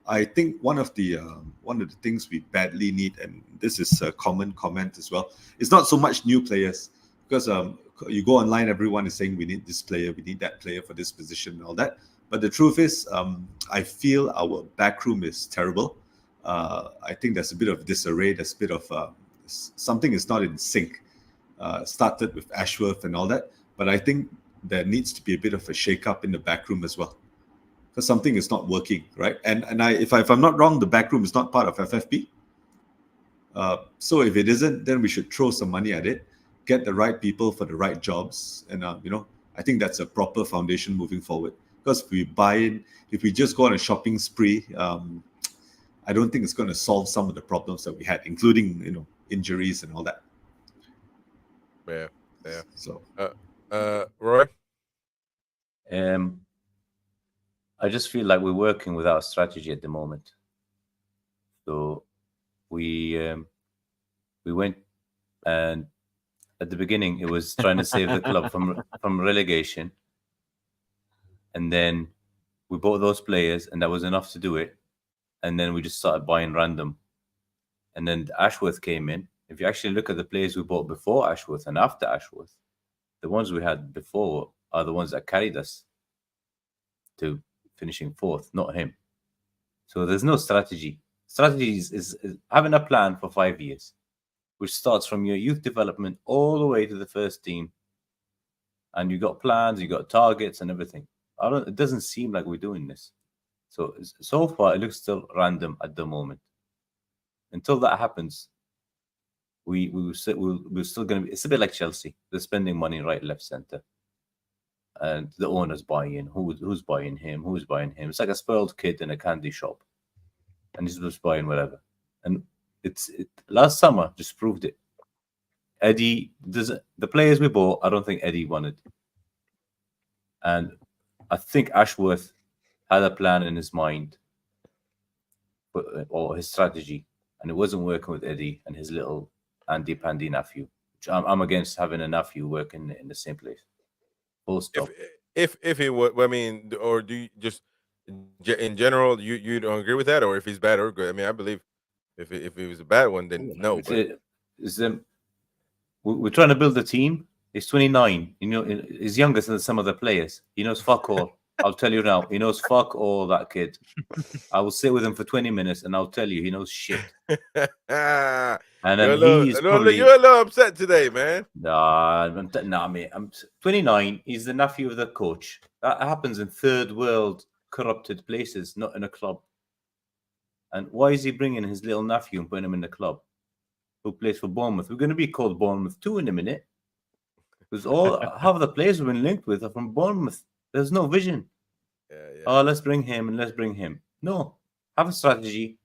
I think one of the things we badly need, and this is a common comment as well, it's not so much new players, because you go online, everyone is saying we need this player, we need that player for this position and all that. But the truth is, I feel our backroom is terrible. I think there's a bit of disarray, there's a bit of something is not in sync. Started with Ashworth and all that, but I think there needs to be a bit of a shake-up in the backroom as well, because something is not working, right? And if I'm not wrong, the backroom is not part of FFP. So if it isn't, then we should throw some money at it, get the right people for the right jobs, and I think that's a proper foundation moving forward. Because if we just go on a shopping spree, I don't think it's going to solve some of the problems that we had, including injuries and all that. Yeah. So, Roy. I just feel like we're working without a strategy at the moment. So we went, and at the beginning it was trying to save the club from relegation, and then we bought those players, and that was enough to do it. And then we just started buying random, and then Ashworth came in. If you actually look at the players we bought before Ashworth and after Ashworth, the ones we had before are the ones that carried us to finishing fourth, not him. So there's no strategy. Strategy is having a plan for 5 years, which starts from your youth development all the way to the first team. And you got plans, you got targets and everything. It doesn't seem like we're doing this. So far, it looks still random at the moment. Until that happens, we're still going to be. It's a bit like Chelsea. They're spending money right, left, center, and the owners buying. Who's buying him? Who's buying him? It's like a spoiled kid in a candy shop, and he's just buying whatever. And last summer just proved it. Eddie doesn't. The players we bought, I don't think Eddie wanted, and I think Ashworth had a plan in his mind, or his strategy, and it wasn't working with Eddie and his little Andy Pandy nephew. Which I'm against having a nephew working in the same place. Full stop. If he would, I mean, or do you just in general you don't agree with that, or if he's bad or good? I mean, I believe if he was a bad one, then no. We're trying to build a team. He's 29. He's younger than some of the players. He knows fuck all. I'll tell you now. He knows fuck all, that kid. I will sit with him for 20 minutes and I'll tell you he knows shit. And then you're a little upset today, man. Nah, mate. I'm 29. He's the nephew of the coach. That happens in third world corrupted places, not in a club. And why is he bringing his little nephew and putting him in the club? Who plays for Bournemouth? We're going to be called Bournemouth 2 in a minute. Because half of the players we've been linked with are from Bournemouth. There's no vision. Yeah. Oh, let's bring him and let's bring him. No. Have a strategy.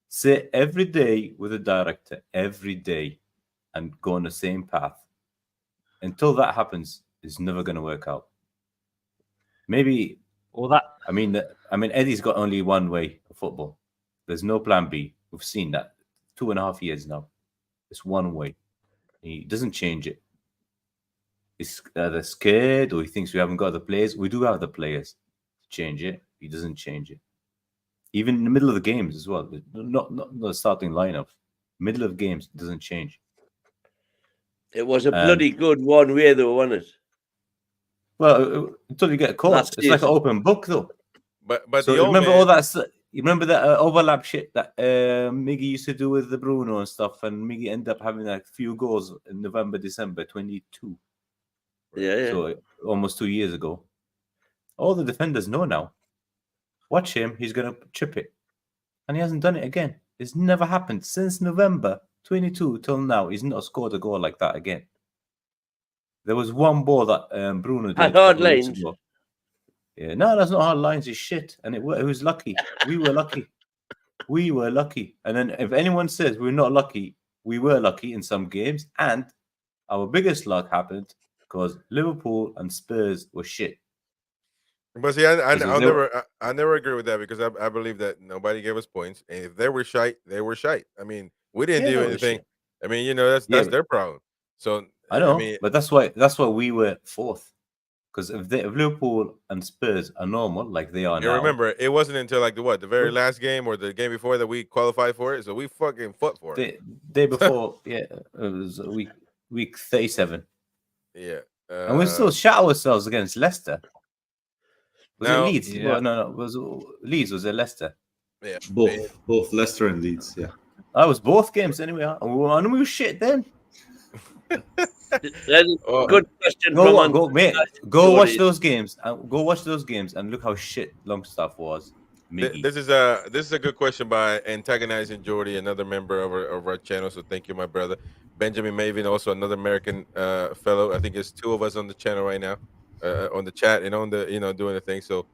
Sit every day with a director, every day, and go on the same path. Until that happens, it's never going to work out. Maybe. I mean, Eddie's got only one way of football. There's no plan B. We've seen that 2.5 years now. It's one way. He doesn't change it. He's either scared or he thinks we haven't got the players. We do have the players to change it. He doesn't change it. Even in the middle of the games as well. Not the starting lineup. Middle of games doesn't change. It was a bloody good one way though, wasn't it? Well, until you get caught. It's like an open book though. But so remember all that. You remember that overlap shit that Miggy used to do with the Bruno and stuff, and Miggy ended up having a few goals in November, December 22. Yeah. So almost 2 years ago. All the defenders know now. Watch him, he's going to chip it. And he hasn't done it again. It's never happened since November 22 till now. He's not scored a goal like that again. There was one ball that Bruno did. Hard lines. Yeah, no, that's not hard lines. It's shit. And it was lucky. We were lucky. We were lucky. And then if anyone says we're not lucky, we were lucky in some games. And our biggest luck happened because Liverpool and Spurs were shit. But see, I never agree with that because I believe that nobody gave us points, and if they were shite, they were shite. I mean, we didn't do anything. I mean, that's their problem. So I know, but that's why we were fourth. Because if Liverpool and Spurs are normal, like they are now. Remember, it wasn't until the very last game or the game before that we qualified for it. So we fucking fought for it. Day before, it was week 37. Yeah, and we still shot ourselves against Leicester. Was it Leeds? Yeah. Well, no, was Leeds? Was it Leicester? Yeah, both Leicester and Leeds. Yeah, that was both games anyway. And we were shit then. Good question. Go watch those games. Go watch those games and look how shit Longstaff was. This is a good question by Antagonizing Jordy, another member of our channel. So thank you, my brother. Benjamin Maven, also another American fellow. I think there's two of us on the channel right now, on the chat and on the doing the thing. So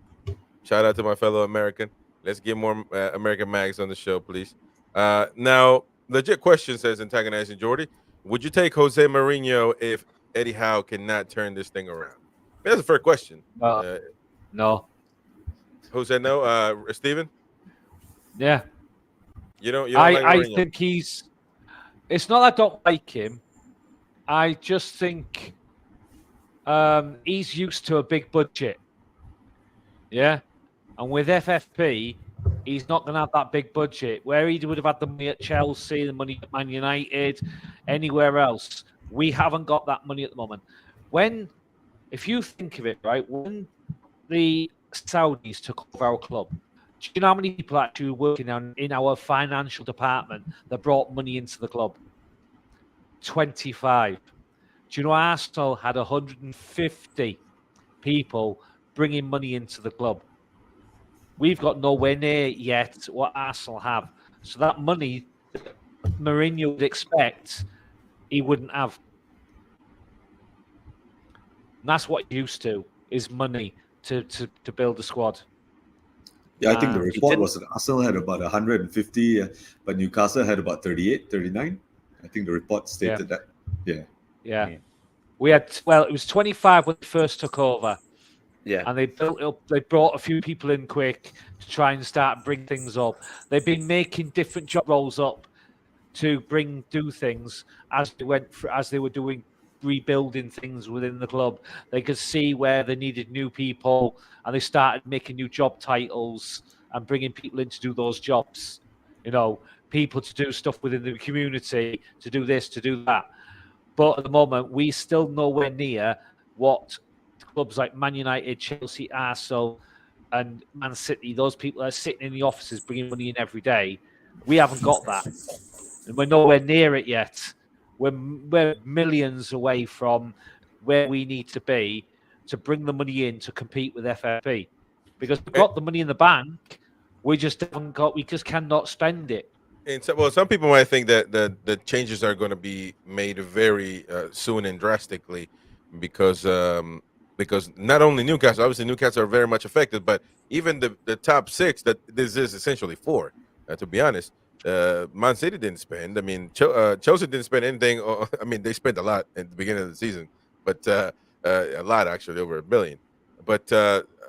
Shout out to my fellow American. Let's get more American mags on the show, please. Now, legit question says antagonizing Jordy. Would you take Jose Mourinho if Eddie Howe cannot turn this thing around? That's a fair question. No. Who said no? Steven? Yeah. You don't like I Mourinho? think he's. It's not that I don't like him. I just think he's used to a big budget. Yeah. And with FFP, he's not going to have that big budget. Where he would have had the money at Chelsea, the money at Man United, anywhere else. We haven't got that money at the moment. If you think of it, right, when the Saudis took over our club, do you know how many people are actually working in our financial department that brought money into the club? 25. Do you know Arsenal had 150 people bringing money into the club? We've got nowhere near yet what Arsenal have. So that money that Mourinho would expect, he wouldn't have. And that's what he used to, is money to build a squad. Yeah, I think the report was that Arsenal had about 150, but Newcastle had about 38, 39. I think the report stated that. Yeah. We had, it was 25 when they first took over. Yeah. And they built up, they brought a few people in quick to try and bring things up. They've been making different job roles up to do things as they were doing rebuilding things within the club. They could see where they needed new people, and they started making new job titles and bringing people in to do those jobs. You know, people to do stuff within the community, to do this, to do that. But at the moment, we still nowhere near what clubs like Man United, Chelsea, Arsenal, and Man City, those people that are sitting in the offices bringing money in every day, we haven't got that. And we're nowhere near it yet. We're millions away from where we need to be to bring the money in to compete with FFP. Because we've got the money in the bank, we just cannot spend it. And so, some people might think that the changes are going to be made very soon and drastically because not only Newcastle, obviously Newcastle are very much affected, but even the top six that this is essentially for, to be honest. Man City didn't spend. I mean, Chelsea didn't spend anything. I mean, they spent a lot at the beginning of the season, but a lot actually, over $1 billion. But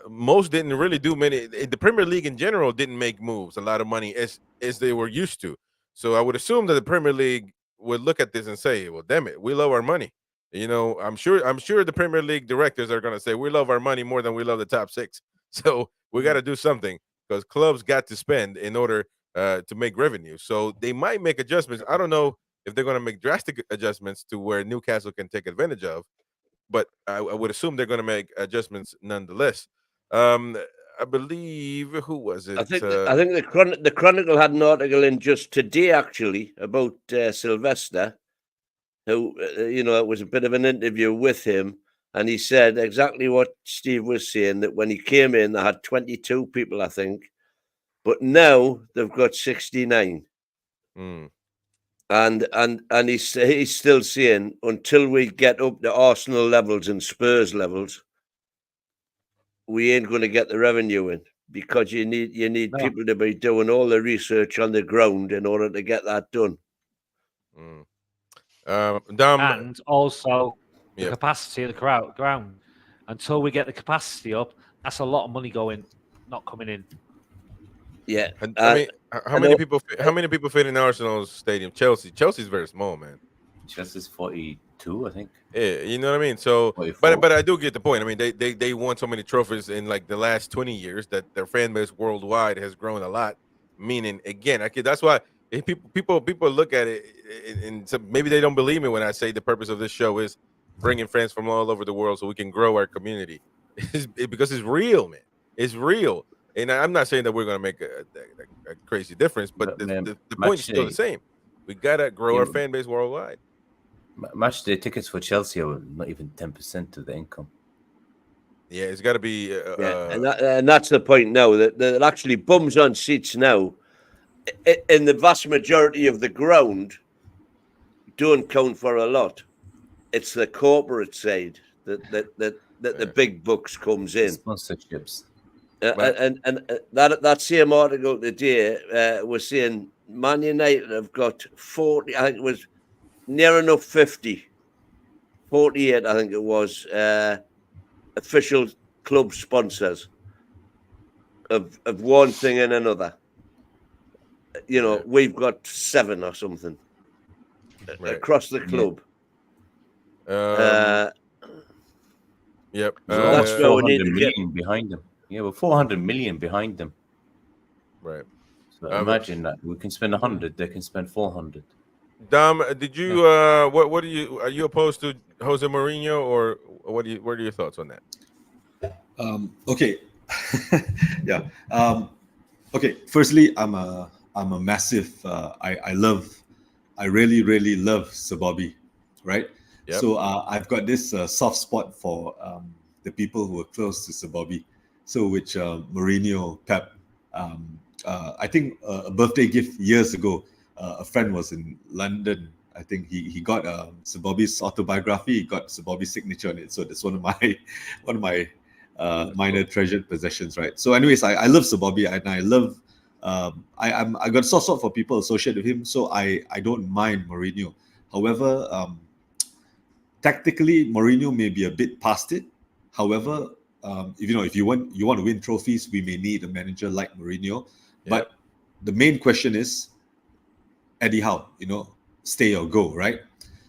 most didn't really do many. The Premier League in general didn't make moves, a lot of money as they were used to. So I would assume that the Premier League would look at this and say, "Well, damn it, we love our money." You know, I'm sure the Premier League directors are going to say we love our money more than we love the top six. So we got to do something because clubs got to spend in order to make revenue. So they might make adjustments. I don't know if they're going to make drastic adjustments to where Newcastle can take advantage of, but I would assume they're going to make adjustments nonetheless. I believe, who was it? I think the Chronicle had an article in just today actually about Sylvester, who it was a bit of an interview with him, and he said exactly what Steve was saying, that when he came in, they had 22 people, I think. But now they've got 69. Mm. And he's still saying until we get up to Arsenal levels and Spurs levels, we ain't going to get the revenue in, because you need people to be doing all the research on the ground in order to get that done. Mm. And also the capacity of the ground. Until we get the capacity up, that's a lot of money not coming in. Yeah, I mean, how many people fit in Arsenal's stadium? Chelsea's very small, man. Chelsea's 42, I think. Yeah, you know what I mean. So, 44. but I do get the point. I mean, they won so many trophies in like the last 20 years that their fan base worldwide has grown a lot. Meaning, again, that's why people look at it, and so maybe they don't believe me when I say the purpose of this show is bringing fans from all over the world so we can grow our community. Because it's real, man. It's real. And I'm not saying that we're going to make a crazy difference, but the point is still the same. We got to grow our fan base worldwide. Match day tickets for Chelsea are not even 10% of the income. Yeah, it's got to be. And that's the point now, that actually bums on seats now, in the vast majority of the ground, don't count for a lot. It's the corporate side that the big bucks comes in. Sponsorships. And that same article today was saying Man United have got 40, I think it was near enough 50, 48, I think it was, official club sponsors of one thing and another. You know, we've got 7 or something across the club. Yep. That's where we need to get behind them. Yeah, we're 400 million behind them. Right. So imagine that we can spend 100, they can spend 400. Dom, did you what are you opposed to Jose Mourinho, or what are your thoughts on that? Okay. Yeah. Okay. Firstly, I'm a massive. I really love Sir Bobby, right? Yep. So I've got this soft spot for the people who are close to Sir Bobby. So which Mourinho, Pep. I think a birthday gift years ago. A friend was in London. I think he got Sir Bobby's autobiography. He got Sir Bobby's signature on it. So that's one of my minor treasured possessions, right? So, anyways, I love Sir Bobby, and I love. I got a soft spot for people associated with him, so I don't mind Mourinho. However, tactically, Mourinho may be a bit past it. However, if you want to win trophies, we may need a manager like Mourinho. Yep. But the main question is, Eddie Howe, stay or go, right?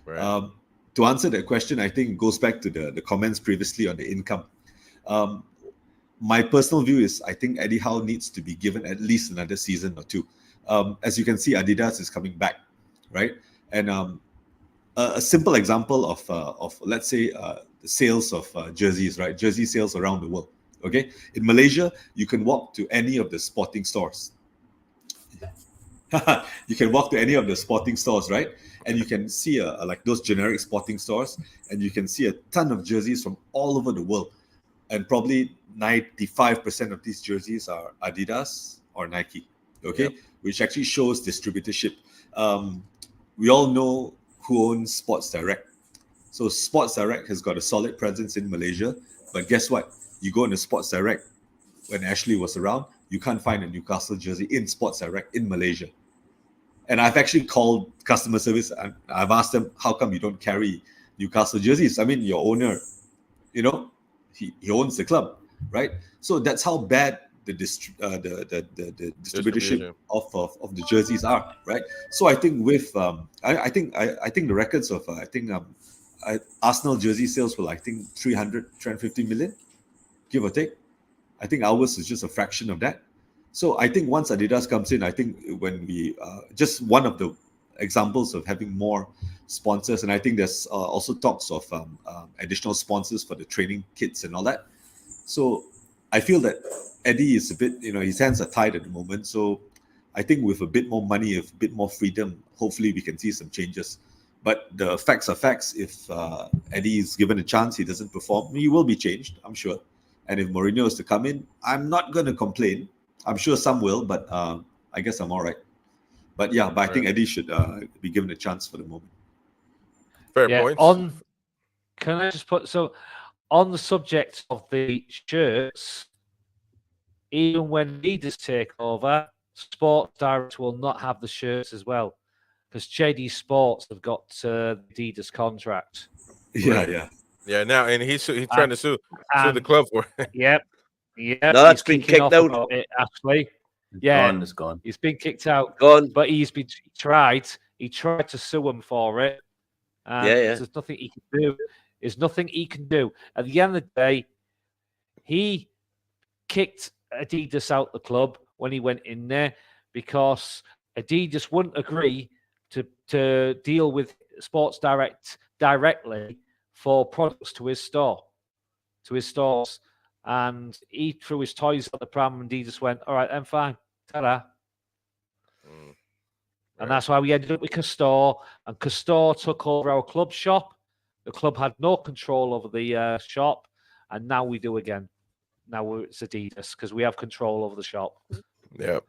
Right. To answer that question, I think it goes back to the comments previously on the income. My personal view is I think Eddie Howe needs to be given at least another season or 2. As you can see, Adidas is coming back, right? And a simple example of let's say the sales of jerseys, right? Jersey sales around the world. Okay, in Malaysia, you can walk to any of the sporting stores. You can walk to any of the sporting stores, right? And you can see like those generic sporting stores, and you can see a ton of jerseys from all over the world. And probably 95% of these jerseys are Adidas or Nike, okay? Yep. Which actually shows distributorship. We all know who owns Sports Direct. So Sports Direct has got a solid presence in Malaysia, but guess what? You go into Sports Direct, when Ashley was around, you can't find a Newcastle jersey in Sports Direct in Malaysia. And I've actually called customer service and I've asked them, how come you don't carry Newcastle jerseys? I mean, your owner, he owns the club, right? So that's how bad the distributorship of the jerseys are, right? So I think with I think the records of Arsenal jersey sales were 350 million, give or take. I think ours is just a fraction of that. So I think once Adidas comes in, I think when we just one of the examples of having more sponsors, and I think there's also talks of additional sponsors for the training kits and all that. So I feel that Eddie is a bit, his hands are tied at the moment. So I think with a bit more money, a bit more freedom, hopefully we can see some changes. But the facts are facts. If Eddie is given a chance, he doesn't perform, he will be changed, I'm sure. And if Mourinho is to come in, I'm not going to complain. I'm sure some will, but I guess I'm all right. But yeah, I think Eddie should be given a chance for the moment. Fair points. Can I just put, so on the subject of the shirts, even when Adidas take over, Sports Direct will not have the shirts as well, because JD Sports have got Adidas contract. Yeah. Yeah, now, and he's trying to sue the club for it. Yep. No, that's been kicked out. Actually, yeah, It's gone. He's been kicked out. Gone. But he tried to sue him for it. And there's nothing he can do. There's nothing he can do. At the end of the day, he kicked Adidas out the club when he went in there because Adidas wouldn't agree to deal with Sports Direct directly for products to his stores. And he threw his toys at the pram and Adidas went, all right, then fine. Ta-da. Right. And that's why we ended up with Castor. And Castor took over our club shop. The club had no control over the shop. And now we do again. Now it's Adidas because we have control over the shop. Yeah.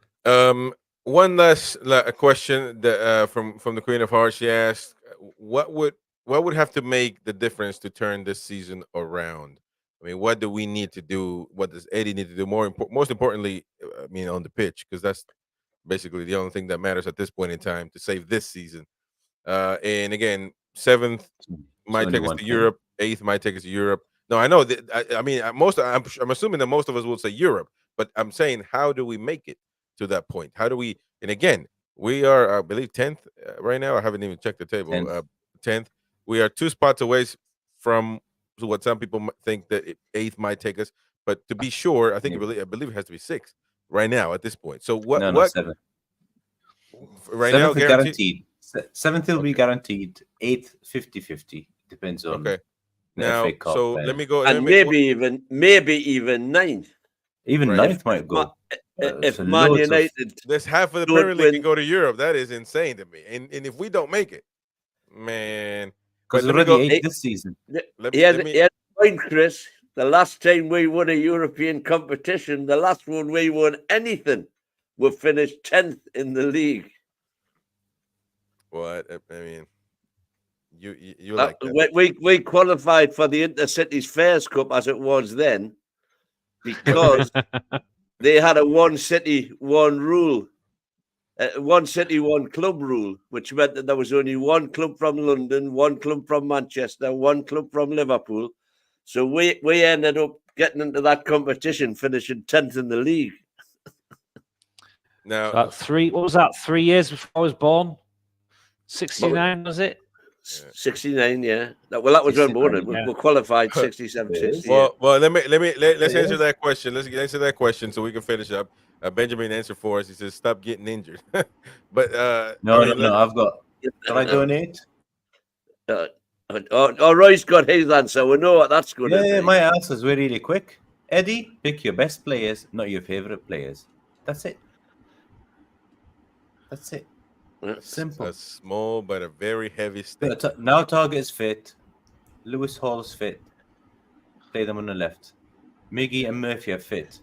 One last question that, from the Queen of Hearts. She asked, what would have to make the difference to turn this season around? I mean, what do we need to do? What does Eddie need to do? Most importantly, I mean, on the pitch, because that's basically the only thing that matters at this point in time to save this season. And again, 7th It's might only take us one to thing. Europe. 8th might take us to Europe. No, I know that. I mean, I'm assuming that most of us will say Europe, but I'm saying, how do we make it to that point? How do we? And again, we are, I believe, 10th right now. I haven't even checked the table. 10th. 10th. We are 2 spots away from what some people think that 8th might take us. But to be sure, I think I believe it has to be 6th right now at this point. So what? No, what 7th. right now 7th is guaranteed. 7th will be guaranteed. 8th, 50-50. Depends on Okay. the Now, FA Cup. so let me go. And maybe even 9th. Even Right. 9th might go. If So Man loads of- United There's half of the don't Premier League win- can go to Europe. That is insane to me. And if we don't make it, man, Because let me already go- 8 this season. he had a point, Chris. The last time we won a European competition, the last one we won anything, we finished 10th in the league. what? I mean, you like that? We qualified for the Intercities Fairs Cup as it was then because they had a one city, one rule, one city, one club rule, which meant that there was only one club from London, one club from Manchester, one club from Liverpool. So we ended up getting into that competition, finishing 10th in the league. Now, What was that? 3 years before I was born? 69 was it? 69, yeah. Well, that was when we won it. Yeah. We qualified 67, 68. well, let's answer that question. Let's answer that question so we can finish up. Benjamin answered for us. He says, "Stop getting injured." But No, I mean, no, I've got. Can I donate? Roy's got his answer. We know what that's going to be. Yeah, my answers were really quick. Eddie, pick your best players, not your favorite players. That's it. That's it. Simple. a small but a very heavy stick. Now Target's fit. Lewis Hall's fit. Play them on the left. Miggy and Murphy are fit.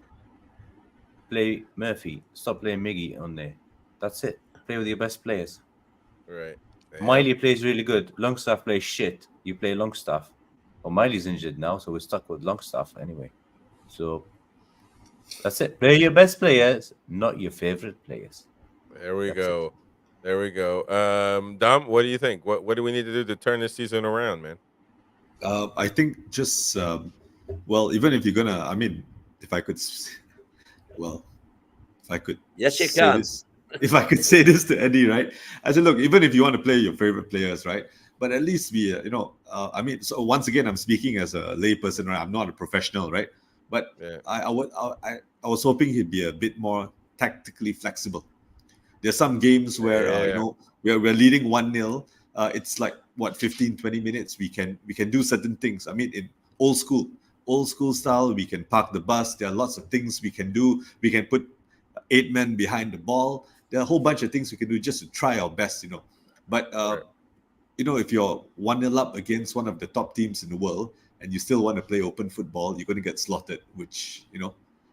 Play Murphy. Stop playing Miggy on there. That's it. Play with your best players. Right. Miley plays really good. Longstaff plays shit. You play Longstaff. Well, Miley's injured now, so we're stuck with Longstaff anyway. So that's it. Play your best players, not your favorite players. There we That's go. There we go. Dom, what do you think? What do we need to do to turn this season around, man? I think just well, even if you're gonna, I mean, if I could, Yes, you say can. this- if I could say this to Eddie, right? I said, look, even if you want to play your favorite players, right? But at least be, I mean, so once again, I'm speaking as a layperson, right? I'm not a professional, right? But Yeah. I was hoping he'd be a bit more tactically flexible. There's some games where we're leading 1-0. It's like what 15, 20 minutes. We can do certain things. I mean, in old school style, we can park the bus. There are lots of things we can do. We can put 8 men behind the ball. There are a whole bunch of things we can do just to try our best, But if you're 1-0 up against one of the top teams in the world and you still want to play open football, you're going to get slaughtered, which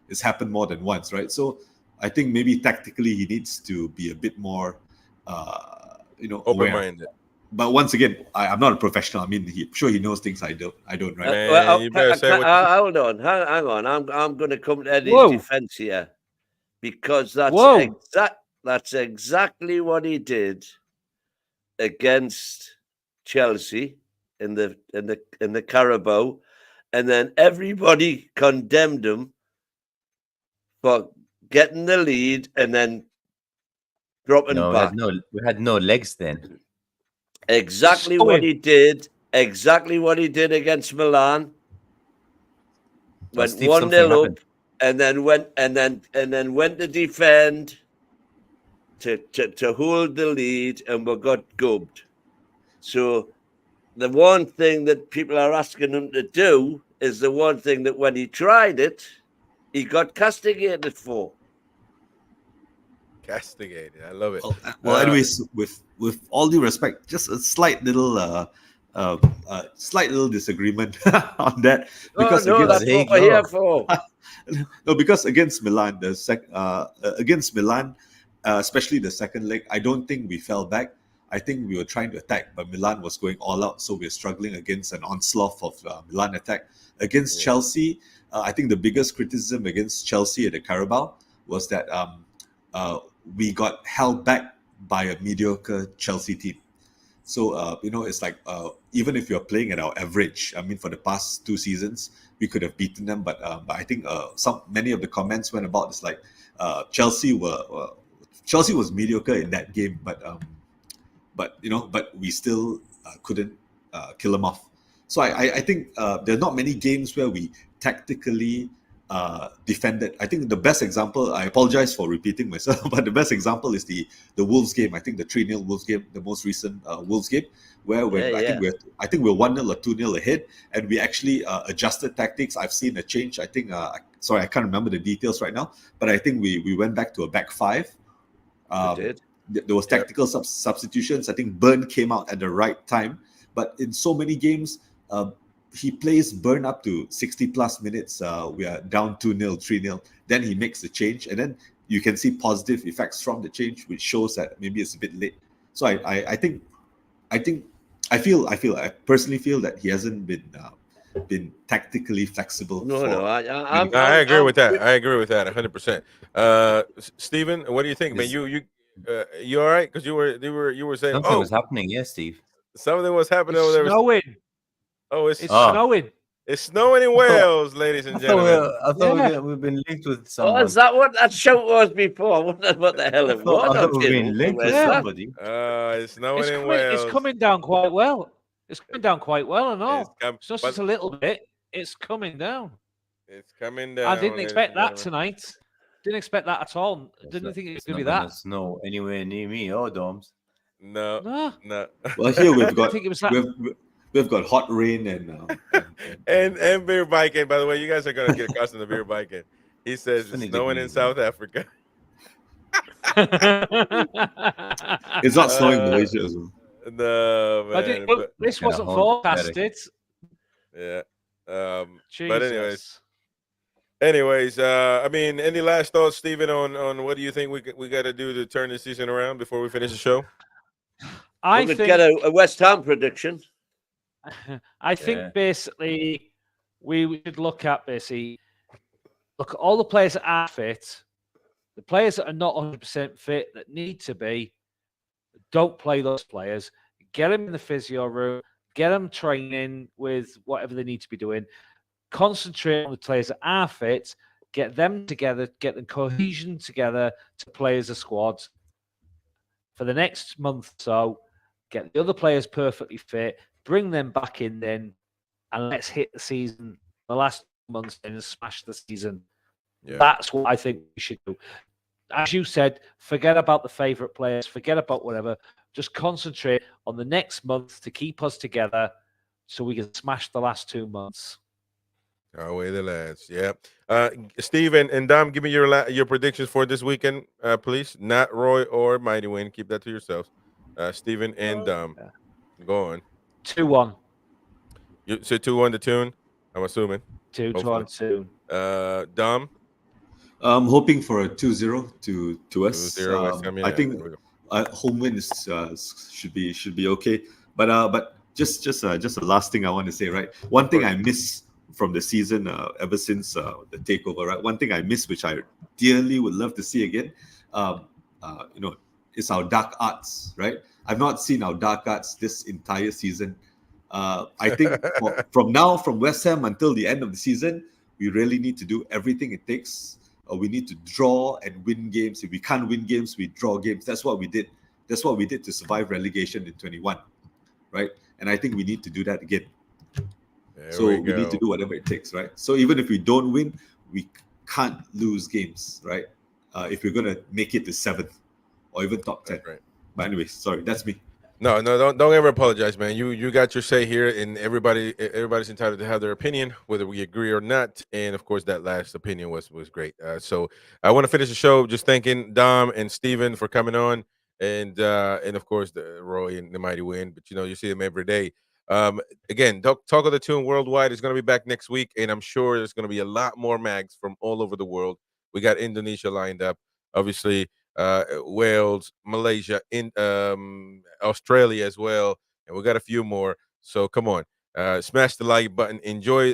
has happened more than once, right? So I think maybe tactically he needs to be a bit more, Open-minded. But once again, I'm not a professional. I mean, sure he knows things I don't, right? Man, you better say what you- Hold on, hang on. I'm going to come to Eddie's Whoa. defense here because that's Whoa. that's exactly what he did against Chelsea in the Carabao, and then everybody condemned him for getting the lead and then dropping back. We had no legs then. Exactly what he did. Exactly what he did against Milan. Went Steve, 1-0 something up, happened. and then went to defend to hold the lead, and we got gubbed. So the one thing that people are asking him to do is the one thing that when he tried it, he got castigated for. Castigated. I love it. Well, anyways, with all due respect, just a slight little disagreement on that because no, that's what we're here for. no, because against Milan, especially the second leg, I don't think we fell back. I think we were trying to attack, but Milan was going all out, so we were struggling against an onslaught of Milan attack. Against Chelsea, I think the biggest criticism against Chelsea at the Carabao was that we got held back by a mediocre Chelsea team. So, it's like even if you're playing at our average, I mean, for the past 2 seasons, we could have beaten them. But I think many of the comments went about it's like Chelsea was mediocre in that game, but we still couldn't kill them off. So I think there are not many games where we tactically defended. I think the best example, I apologize for repeating myself, but the best example is the Wolves game. I think the 3-0 Wolves game, the most recent Wolves game, where I think we're 1-0 or 2-0 ahead, and we actually adjusted tactics. I've seen a change. I think I can't remember the details right now, but I think we went back to a back 5. There was tactical substitutions. I think Burn came out at the right time, but in so many games, he plays Burn up to 60 plus minutes. We are down 2-0, 3-0. Then he makes the change, and then you can see positive effects from the change, which shows that maybe it's a bit late. So I personally feel that he hasn't been tactically flexible. I agree with that. I agree with that 100%. Stephen, what do you think, man? You all right? Because you were saying something was happening. Yes, Steve. Something was happening over there. Snowing. It's snowing. It's snowing in Wales, ladies and gentlemen. I thought we've been linked with someone. Oh, is that what that shout was before? I wondered what the hell it was. I thought we've been linked with somebody. It's snowing in Wales. It's coming down quite well. It's coming down quite well and all. It's not just a little bit. It's coming down. It's coming down. I didn't expect that tonight. Didn't expect that at all. Didn't think it was going to be that. Snow anywhere near me or Doms. No. Well, here we've got hot rain and beer biking. By the way, you guys are gonna get accustomed to beer biking. He says it's snowing in South Africa. It's not snowing in Malaysia as well. No, man. This wasn't forecasted. Yeah. But anyways, I mean, any last thoughts, Stephen, on what do you think we got to do to turn the season around before we finish the show? I think get a West Ham prediction. I think basically we should look at all the players that are fit, the players that are not 100% fit that need to be, don't play those players. Get them in the physio room, get them training with whatever they need to be doing. Concentrate on the players that are fit, get them together, get the cohesion together to play as a squad for the next month or so. Get the other players perfectly fit, bring them back in then, and let's hit the season, the last months, and smash the season. Yeah. That's what I think we should do. As you said, forget about the favourite players, forget about whatever. Just concentrate on the next month to keep us together so we can smash the last 2 months. Away the lads. Yeah. Steve and Dom, give me your predictions for this weekend, please. Not Roy or Mighty Win. Keep that to yourselves. Stephen and Dom. Go on. 2-1. You say 2-1 to Toon, I'm assuming. 2-1 Toon. Dom? I'm hoping for a 2-0 to us. 2-0. I think home win should be okay. But just the last thing I want to say, right? One thing I miss from the season ever since the takeover, right? One thing I miss, which I dearly would love to see again, is our dark arts, right? I've not seen our dark arts this entire season. I think from West Ham until the end of the season, we really need to do everything it takes. We need to draw and win games. If we can't win games, we draw games. That's what we did. That's what we did to survive relegation in 21, right? And I think we need to do that again. We need to do whatever it takes, right? So even if we don't win, we can't lose games, right? If we're going to make it to 7th or even top 10. Right. But anyway, sorry, that's me. No, don't ever apologize, man. You got your say here, and everybody's entitled to have their opinion, whether we agree or not. And of course, that last opinion was great. So I want to finish the show just thanking Dom and Steven for coming on, and of course the Roy and the Mighty Win. But you see them every day. Again, Talk of the Toon Worldwide is going to be back next week, and I'm sure there's going to be a lot more mags from all over the world. We got Indonesia lined up, obviously. Wales, Malaysia, in Australia as well, and we got a few more. So come on, smash the like button. Enjoy.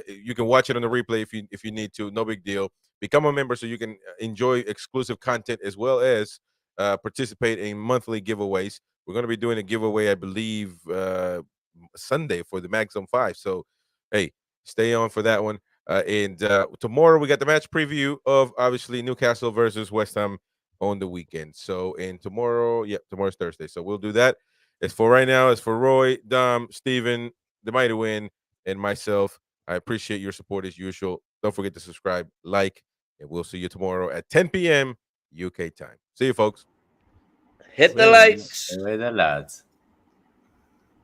You can watch it on the replay if you need to. No big deal. Become a member so you can enjoy exclusive content as well as participate in monthly giveaways. We're going to be doing a giveaway, I believe, Sunday for the Maximum 5. So, hey, stay on for that one. And tomorrow we got the match preview of obviously Newcastle versus West Ham on the weekend. So, and tomorrow's Thursday. So we'll do that. As for right now, as for Roy, Dom, Steven, the Mighty Win, and myself, I appreciate your support as usual. Don't forget to subscribe, like, and we'll see you tomorrow at 10 p.m. UK time. See you, folks. Hit the lights. Away the lads.